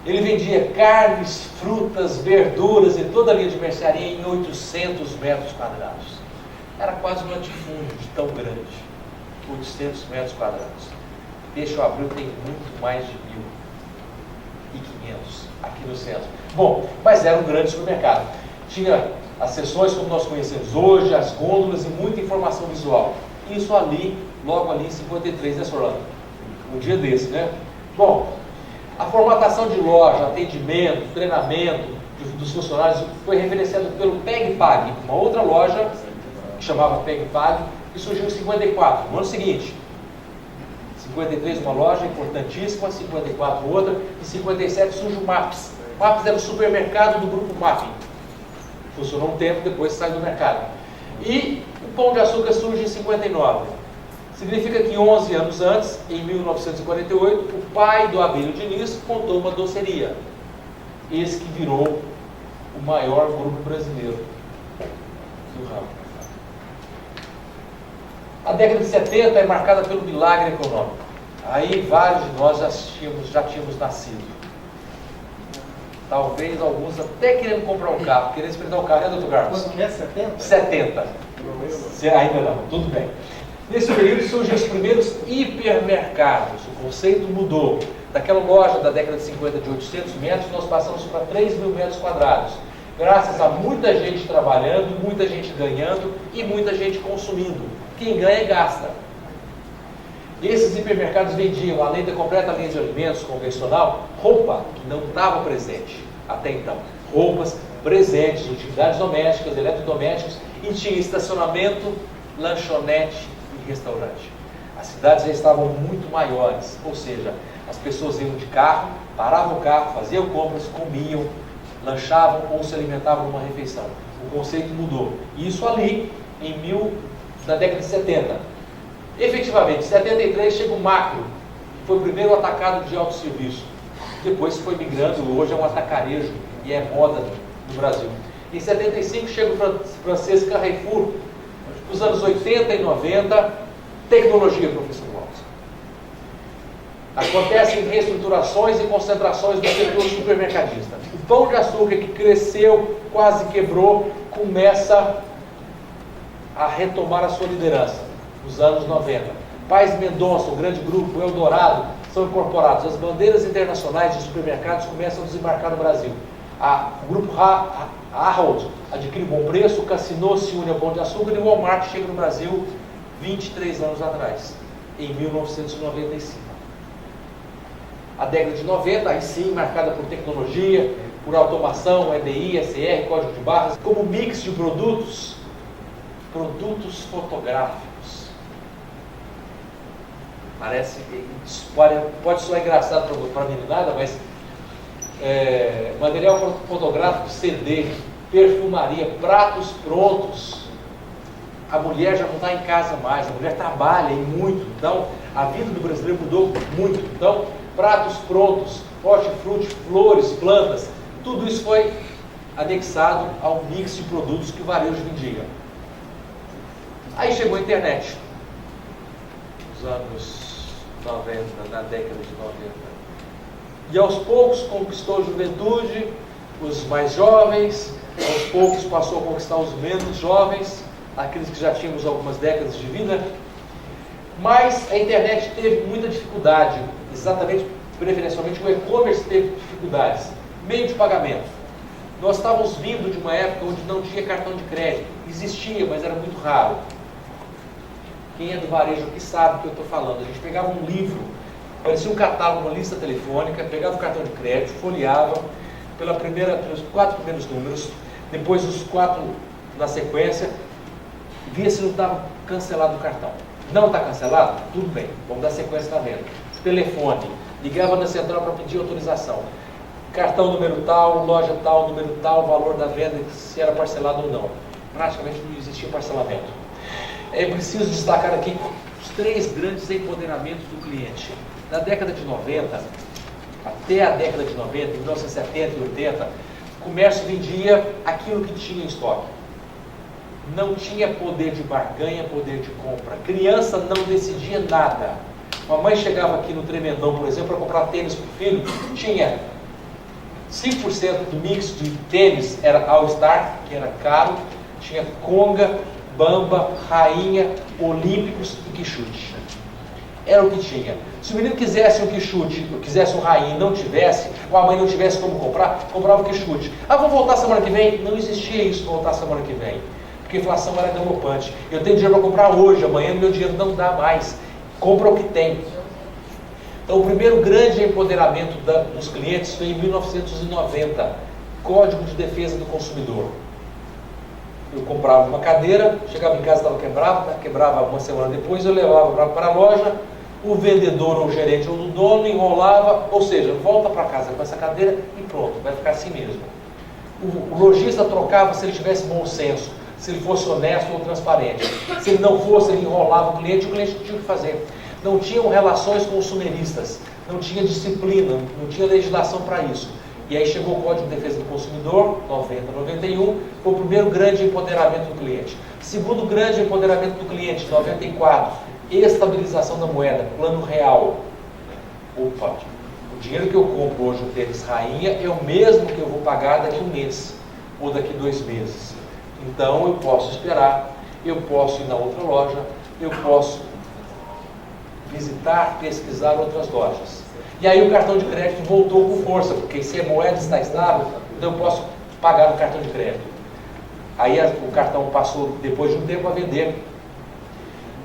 Ele vendia carnes, frutas, verduras e toda a linha de mercearia em 800 metros quadrados. Era quase um latifúndio de tão grande. 800 metros quadrados. Peixe Abril tem muito mais de 1.500 aqui no centro. Bom, mas era um grande supermercado. Tinha as seções como nós conhecemos hoje, as gôndolas e muita informação visual. Isso ali, logo ali em 53, né, Sorlando? Um dia desse, né? Bom, a formatação de loja, atendimento, treinamento, dos funcionários foi referenciado pelo PegPag, uma outra loja que chamava PegPag, que surgiu em 54, no ano seguinte. 53 uma loja importantíssima, 54 outra, em 57 surge o Maps. O Maps era o supermercado do grupo Mapping. Funcionou um tempo, depois sai do mercado. E o Pão de Açúcar surge em 59. Significa que 11 anos antes, em 1948, o pai do Abílio Diniz montou uma doceria. Esse que virou o maior grupo brasileiro do ramo. A década de 70 é marcada pelo milagre econômico. Aí vários de nós já tínhamos nascido. Talvez alguns até querendo comprar um carro, querendo experimentar um carro, né, doutor Carlos? Quanto que é? 70? 70. Ainda não, tudo bem. Nesse período surgem os primeiros hipermercados. O conceito mudou. Daquela loja da década de 50 de 800 metros, nós passamos para 3 mil metros quadrados. Graças a muita gente trabalhando, muita gente ganhando e muita gente consumindo. Quem ganha, gasta. Esses hipermercados vendiam, além da completa linha de alimentos convencional, roupa, que não estava presente até então. Roupas, presentes, utilidades domésticas, eletrodomésticos, e tinha estacionamento, lanchonete e restaurante. As cidades já estavam muito maiores, ou seja, as pessoas iam de carro, paravam o carro, faziam compras, comiam, lanchavam ou se alimentavam numa refeição. O conceito mudou. Isso ali, na década de 70. Efetivamente, em 73 chega o Macro, que foi o primeiro atacado de autosserviço. Depois foi migrando, hoje é um atacarejo e é moda no Brasil. Em 75 chega o francês Carrefour. Nos anos 80 e 90, tecnologia, professor Walter. Acontecem reestruturações e concentrações do setor supermercadista. O Pão de Açúcar, que cresceu, quase quebrou, começa a retomar a sua liderança nos anos 90. Pais Mendonça, um grande grupo, Eldorado, são incorporados. As bandeiras internacionais de supermercados começam a desembarcar no Brasil. O grupo Harold adquire Bom Preço, o Casino se une ao Pão de Açúcar e o Walmart chega no Brasil 23 anos atrás, em 1995. A década de 90, aí sim, marcada por tecnologia, por automação, EDI, SR, código de barras, como mix de produtos fotográficos. Pode soar engraçado para a meninada, mas material fotográfico, CD, perfumaria, pratos prontos. A mulher já não está em casa mais, a mulher trabalha e muito. Então, a vida do brasileiro mudou muito. Então, pratos prontos, hortifruti, flores, plantas, tudo isso foi anexado ao mix de produtos que o varejo vendia. Aí chegou a internet, nos anos 90, na década de 90. E aos poucos conquistou a juventude, os mais jovens, aos poucos passou a conquistar os menos jovens, aqueles que já tínhamos algumas décadas de vida. Mas a internet teve muita dificuldade, exatamente, preferencialmente o e-commerce teve dificuldades. Meio de pagamento. Nós estávamos vindo de uma época onde não tinha cartão de crédito. Existia, mas era muito raro. Quem é do varejo aqui sabe o que eu estou falando. A gente pegava um livro, parecia um catálogo, uma lista telefônica, pegava o cartão de crédito, folheava pelos 4 primeiros números, depois os 4 na sequência, via se não estava cancelado o cartão. Não está cancelado? Tudo bem, vamos dar sequência na venda. Telefone, ligava na central para pedir autorização. Cartão número tal, loja tal, número tal, valor da venda, se era parcelado ou não. Praticamente não existia parcelamento. É preciso destacar aqui os 3 grandes empoderamentos do cliente. Na década de 90, até a década de 90, em 1970 e 80, o comércio vendia aquilo que tinha em estoque. Não tinha poder de barganha, poder de compra. Criança não decidia nada. Uma mãe chegava aqui no Tremendão, por exemplo, para comprar tênis para o filho, tinha 5% do mix de tênis era All Star, que era caro, tinha Conga, Bamba, Rainha, Olímpicos e Quixute. Era o que tinha. Se o menino quisesse um Quixute, quisesse um Rainha e não tivesse, ou a mãe não tivesse como comprar, comprava o Quixute. Vamos voltar semana que vem? Não existia isso, voltar semana que vem. Porque a inflação era galopante. Eu tenho dinheiro para comprar hoje, amanhã meu dinheiro não dá mais. Compra o que tem. Então o primeiro grande empoderamento dos clientes foi em 1990. Código de Defesa do Consumidor. Eu comprava uma cadeira, chegava em casa, estava quebrava uma semana depois, eu levava para a loja, o vendedor ou o gerente ou o dono enrolava, ou seja, volta para casa com essa cadeira e pronto, vai ficar assim mesmo. O lojista trocava se ele tivesse bom senso, se ele fosse honesto ou transparente. Se ele não fosse, ele enrolava o cliente tinha que fazer. Não tinham relações consumeristas, não tinha disciplina, não tinha legislação para isso. E aí chegou o Código de Defesa do Consumidor, 90, 91, foi o primeiro grande empoderamento do cliente. Segundo grande empoderamento do cliente, 94, estabilização da moeda, plano real. Opa, o dinheiro que eu compro hoje no tênis rainha é o mesmo que eu vou pagar daqui a um mês, ou daqui a 2 meses. Então eu posso esperar, eu posso ir na outra loja, eu posso visitar, pesquisar outras lojas. E aí o cartão de crédito voltou com força, porque se a moeda está estável, então eu posso pagar no cartão de crédito. Aí o cartão passou, depois de um tempo, a vender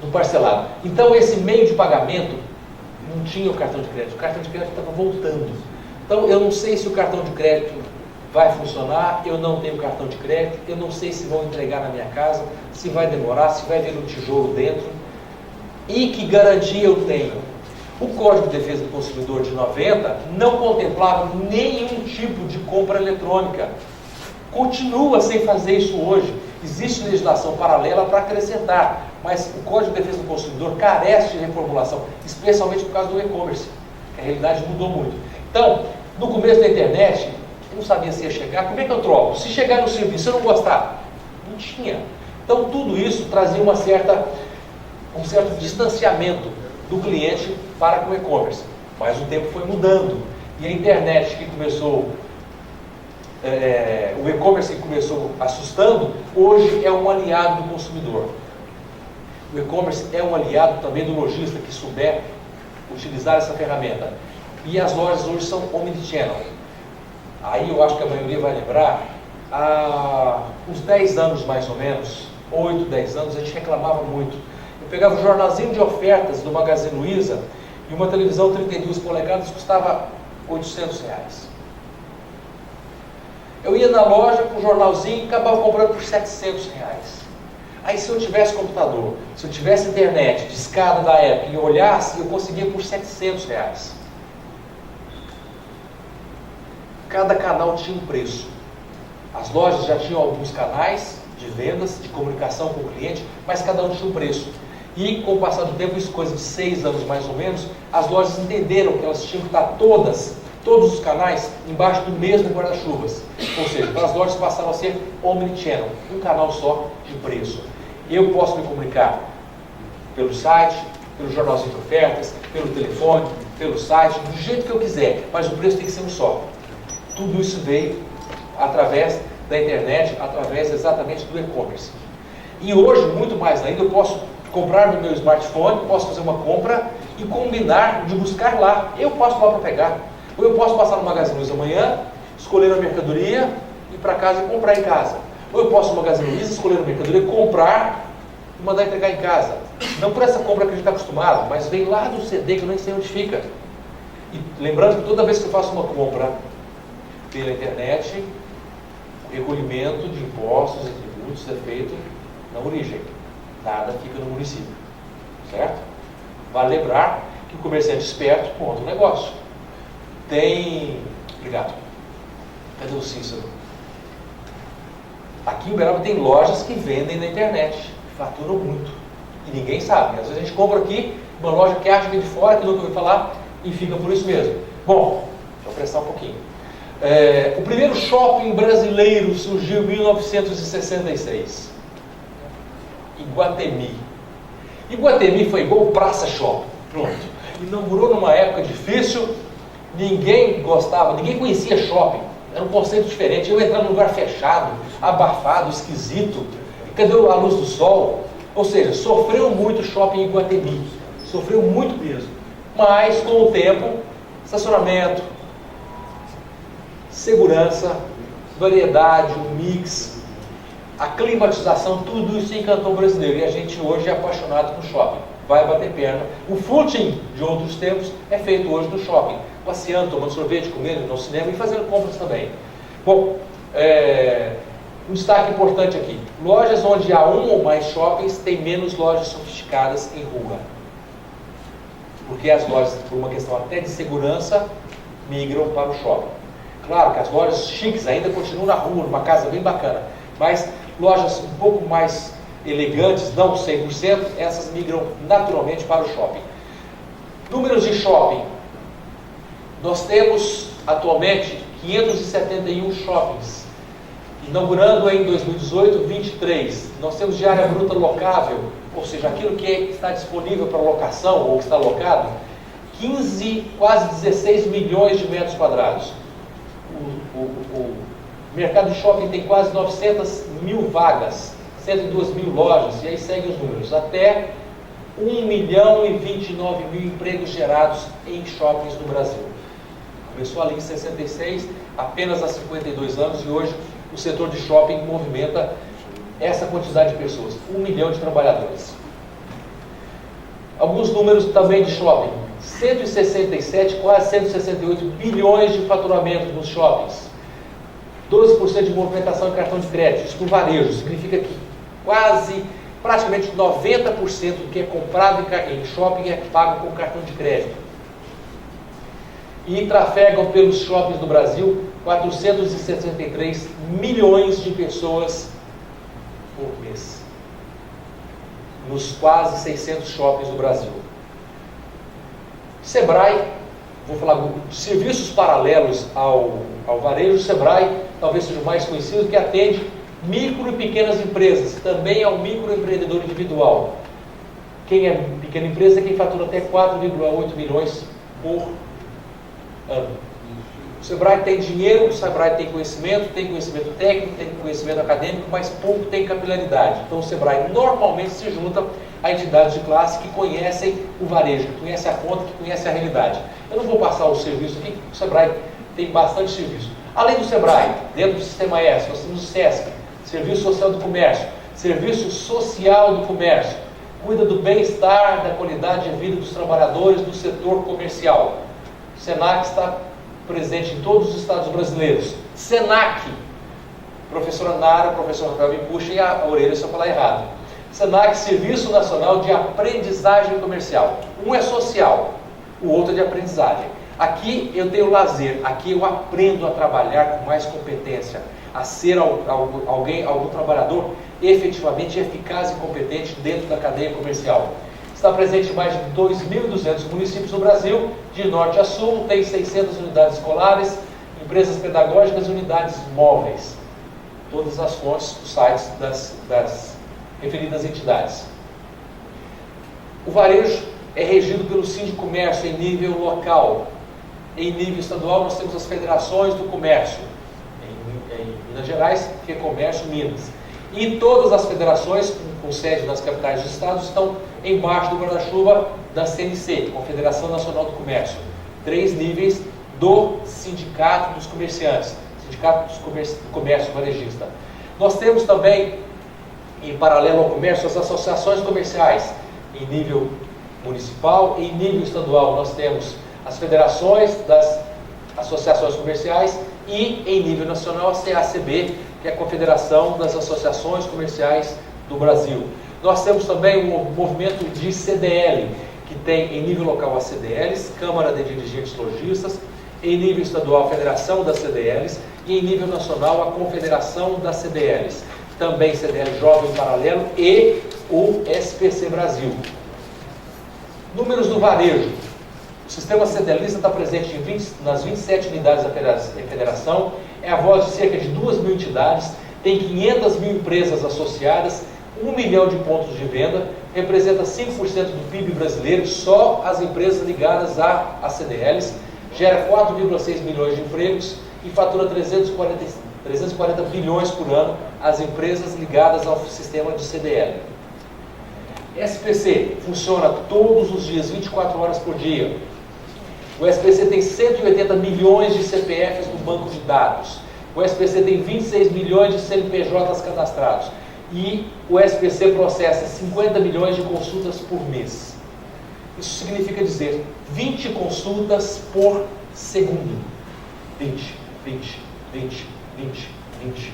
no parcelado. Então esse meio de pagamento não tinha o cartão de crédito. O cartão de crédito estava voltando. Então eu não sei se o cartão de crédito vai funcionar, eu não tenho cartão de crédito, eu não sei se vão entregar na minha casa, se vai demorar, se vai vir um tijolo dentro. E que garantia eu tenho? O Código de Defesa do Consumidor de 90 não contemplava nenhum tipo de compra eletrônica. Continua sem fazer isso hoje. Existe legislação paralela para acrescentar, mas o Código de Defesa do Consumidor carece de reformulação, especialmente por causa do e-commerce. A realidade mudou muito. Então, no começo da internet, eu não sabia se ia chegar. Como é que eu troco? Se chegar no serviço, eu não gostar. Não tinha. Então, tudo isso trazia um certo distanciamento do cliente para com o e-commerce. Mas o tempo foi mudando. E a internet que começou, o e-commerce que começou assustando, hoje é um aliado do consumidor. O e-commerce é um aliado também do lojista que souber utilizar essa ferramenta. E as lojas hoje são omnichannel. Aí eu acho que a maioria vai lembrar, há uns 10 anos mais ou menos, 8, 10 anos, a gente reclamava muito. Eu pegava o jornalzinho de ofertas do Magazine Luiza e uma televisão 32 polegadas custava R$800. Eu ia na loja com o jornalzinho e acabava comprando por R$700. Aí se eu tivesse computador, se eu tivesse internet, discada da época e eu olhasse, eu conseguia por R$700. Cada canal tinha um preço. As lojas já tinham alguns canais de vendas, de comunicação com o cliente, mas cada um tinha um preço. E com o passar do tempo, isso coisa de 6 anos mais ou menos, as lojas entenderam que elas tinham que estar todos os canais embaixo do mesmo guarda-chuvas. Ou seja, as lojas passaram a ser omnichannel, um canal só de preço. Eu posso me comunicar pelo site, pelo jornalzinho de ofertas, pelo telefone, pelo site, do jeito que eu quiser, mas o preço tem que ser um só. Tudo isso veio através da internet, através exatamente do e-commerce. E hoje, muito mais ainda, eu posso comprar no meu smartphone, posso fazer uma compra e combinar de buscar lá. Eu posso lá para pegar. Ou eu posso passar no Magazine Luiza amanhã, escolher a mercadoria, ir para casa e comprar em casa. Ou eu posso no Magazine Luiza, escolher a mercadoria, comprar e mandar entregar em casa. Não por essa compra que a gente está acostumado, mas vem lá do CD que eu nem sei onde fica. E lembrando que toda vez que eu faço uma compra pela internet, o recolhimento de impostos e tributos é feito na origem. Nada fica no município. Certo? Vale lembrar que o comerciante esperto monta o negócio. Obrigado. Cadê o Cícero? Aqui em Uberaba tem lojas que vendem na internet. Faturam muito. E ninguém sabe. Às vezes a gente compra aqui uma loja que acha que é de fora, que nunca ouviu falar, e fica por isso mesmo. Bom, deixa eu prestar um pouquinho. O primeiro shopping brasileiro surgiu em 1966. Iguatemi. Iguatemi foi igual o Praça Shopping. Pronto. Inaugurou numa época difícil, ninguém gostava, ninguém conhecia shopping. Era um conceito diferente. Eu entrava num lugar fechado, abafado, esquisito. Cadê a luz do sol? Ou seja, sofreu muito o shopping em Iguatemi. Sofreu muito mesmo. Mas, com o tempo, estacionamento, segurança, variedade, o mix, a climatização, tudo isso encantou o brasileiro. E a gente hoje é apaixonado por shopping. Vai bater perna. O footing de outros tempos é feito hoje no shopping. Passeando, tomando sorvete, comendo no cinema e fazendo compras também. Bom, Um destaque importante aqui: lojas onde há um ou mais shoppings têm menos lojas sofisticadas em rua. Porque as lojas, por uma questão até de segurança, migram para o shopping. Claro que as lojas chiques ainda continuam na rua, numa casa bem bacana, mas lojas um pouco mais elegantes, não 100%, essas migram naturalmente para o shopping. Números de shopping. Nós temos atualmente 571 shoppings, inaugurando em 2018 23. Nós temos de área bruta locável, ou seja, aquilo que está disponível para locação ou que está locado, 15, quase 16 milhões de metros quadrados. O mercado de shopping tem quase 900 mil vagas, 102 mil lojas, e aí seguem os números, até 1 milhão e 29 mil empregos gerados em shoppings no Brasil. Começou ali em 66, apenas há 52 anos, e hoje o setor de shopping movimenta essa quantidade de pessoas, 1 milhão de trabalhadores. Alguns números também de shopping: 167, quase 168 bilhões de faturamento nos shoppings, 12% de movimentação em cartão de crédito. Isso no varejo significa que praticamente 90% do que é comprado em shopping é pago com cartão de crédito. E trafegam pelos shoppings do Brasil 463 milhões de pessoas por mês, nos quase 600 shoppings do Brasil. Sebrae, vou falar de serviços paralelos ao varejo. Sebrae talvez seja o mais conhecido, que atende micro e pequenas empresas, também é um microempreendedor individual. Quem é pequena empresa é quem fatura até 4,8 milhões por ano. O Sebrae tem dinheiro, o Sebrae tem conhecimento técnico, tem conhecimento acadêmico, mas pouco tem capilaridade. Então o Sebrae normalmente se junta a entidades de classe que conhecem o varejo, que conhecem a conta, que conhecem a realidade. Eu não vou passar o serviço aqui, o Sebrae tem bastante serviço. Além do Sebrae, dentro do Sistema S, nós temos o SESC, Serviço Social do Comércio, Serviço Social do Comércio, cuida do bem-estar, da qualidade de vida dos trabalhadores do setor comercial. O SENAC está presente em todos os estados brasileiros. SENAC, professora Nara, professor Rafael me puxem a orelha se eu falar errado. SENAC, Serviço Nacional de Aprendizagem Comercial. Um é social, o outro é de aprendizagem. Aqui eu tenho lazer, aqui eu aprendo a trabalhar com mais competência, a ser algum trabalhador efetivamente eficaz e competente dentro da cadeia comercial. Está presente em mais de 2.200 municípios no Brasil, de norte a sul, tem 600 unidades escolares, empresas pedagógicas e unidades móveis. Todas as fontes dos sites das referidas entidades. O varejo é regido pelo Sindicomércio em nível local. Em nível estadual, nós temos as federações do comércio. Em Minas Gerais, que é Comércio Minas. E todas as federações, com sede nas capitais dos estados, estão embaixo do guarda-chuva da CNC, Confederação Nacional do Comércio. 3 níveis do Sindicato dos Comerciantes, Sindicato do Comércio Varejista. Nós temos também, em paralelo ao comércio, as associações comerciais. Em nível municipal e em nível estadual, nós temos as federações das associações comerciais e, em nível nacional, a CACB, que é a Confederação das Associações Comerciais do Brasil. Nós temos também um movimento de CDL, que tem em nível local as CDLs, Câmara de Dirigentes Lojistas, em nível estadual a Federação das CDLs e em nível nacional a Confederação das CDLs. Também CDL Jovem Paralelo e o SPC Brasil. Números do varejo. O sistema CDLista está presente nas 27 unidades da federação, é a voz de cerca de 2.000 entidades, tem 500 mil empresas associadas, 1 milhão de pontos de venda, representa 5% do PIB brasileiro, só as empresas ligadas a CDLs, gera 4,6 milhões de empregos e fatura 340 bilhões por ano as empresas ligadas ao sistema de CDL. SPC funciona todos os dias, 24 horas por dia. O SPC tem 180 milhões de CPFs no banco de dados. O SPC tem 26 milhões de CNPJs cadastrados. E o SPC processa 50 milhões de consultas por mês. Isso significa dizer 20 consultas por segundo. 20, 20, 20, 20, 20.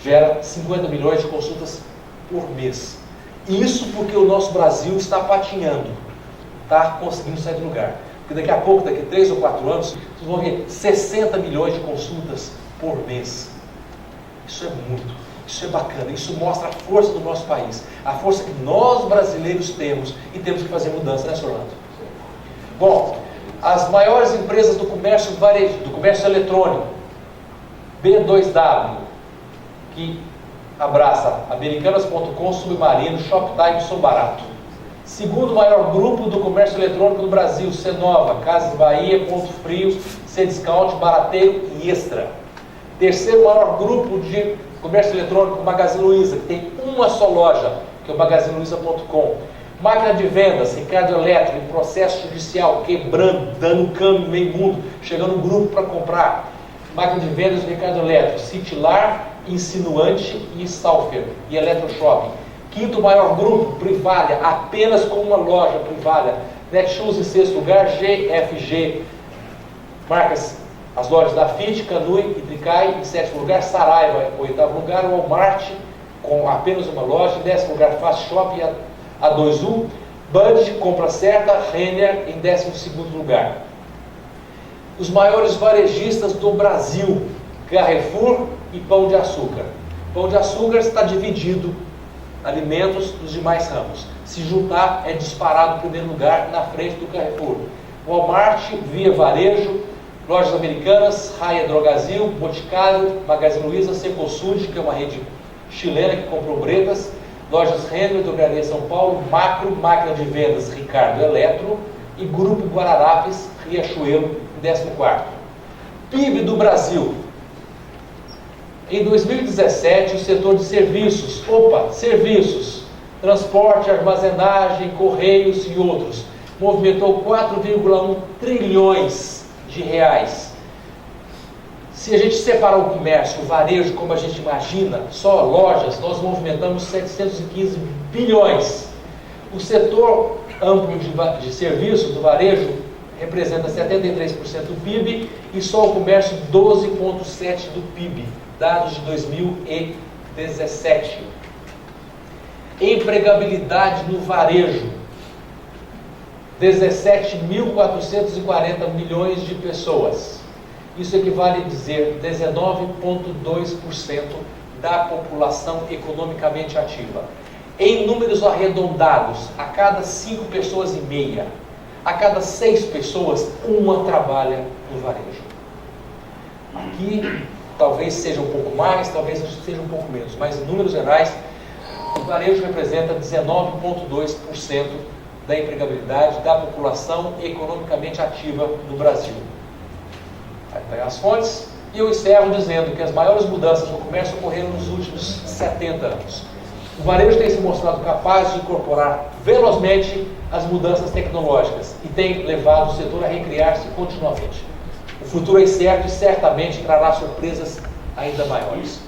Gera 50 milhões de consultas por mês. Isso porque o nosso Brasil está patinhando, está conseguindo sair do lugar. Porque daqui a pouco, daqui a 3 ou 4 anos, vocês vão ver 60 milhões de consultas por mês. Isso é muito, isso é bacana, isso mostra a força do nosso país, a força que nós brasileiros temos e temos que fazer mudança, né, Sr. Orlando? Bom, as maiores empresas do comércio varejo, do comércio eletrônico, B2W, que abraça Americanas.com, Submarino, Shoptime, Sou Barato. Segundo maior grupo do comércio eletrônico do Brasil, Cenova, Casas Bahia, Ponto Frio, Cdiscount, Barateiro e Extra. Terceiro maior grupo de comércio eletrônico, Magazine Luiza, que tem uma só loja, que é o magazineluiza.com. Máquina de vendas, Ricardo Eletro, em processo judicial, quebrando, dando câmbio no meio mundo, chegando um grupo para comprar. Máquina de vendas, Ricardo Eletro, Citilar, Insinuante e Salfer, e Eletroshopping. Quinto maior grupo, Privalha, apenas com uma loja, Privalha. Netshoes em sexto lugar, GFG. Marcas, as lojas da Fit, Canui e Tricai. Em sétimo lugar, Saraiva. Em oitavo lugar, Walmart, com apenas uma loja. Em décimo lugar, Fast Shop e A2U. Bud, Compra Certa, Renner em 12º lugar. Os maiores varejistas do Brasil, Carrefour e Pão de Açúcar. Pão de Açúcar está dividido alimentos dos demais ramos. Se juntar, é disparado em primeiro lugar na frente do Carrefour. Walmart, Via Varejo, Lojas Americanas, Raia Drogazil, Boticário, Magazine Luiza, Cencosud, que é uma rede chilena que comprou Bretas, Lojas Renner, Drogaria São Paulo, Macro, Máquina de Vendas Ricardo Eletro e Grupo Guararapes, Riachuelo, em 14º. PIB do Brasil. Em 2017, o setor de serviços, transporte, armazenagem, correios e outros, movimentou 4,1 trilhões de reais. Se a gente separar o comércio, o varejo, como a gente imagina, só lojas, nós movimentamos 715 bilhões. O setor amplo de serviços do varejo representa 73% do PIB e só o comércio 12,7% do PIB. Dados de 2017. Empregabilidade no varejo, 17.440 milhões de pessoas. Isso equivale a dizer 19,2% da população economicamente ativa. Em números arredondados, a cada 5 pessoas e meia, a cada 6 pessoas, uma trabalha no varejo. Aqui talvez seja um pouco mais, talvez seja um pouco menos, mas em números gerais, o varejo representa 19,2% da empregabilidade da população economicamente ativa no Brasil. Vai pegar as fontes e eu encerro dizendo que as maiores mudanças no comércio ocorreram nos últimos 70 anos. O varejo tem se mostrado capaz de incorporar velozmente as mudanças tecnológicas e tem levado o setor a recriar-se continuamente. O futuro é incerto e certamente trará surpresas ainda maiores.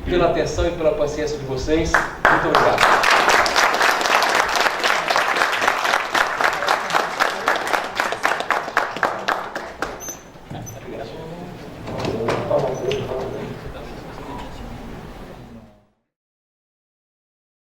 Pela atenção e pela paciência de vocês, muito obrigado.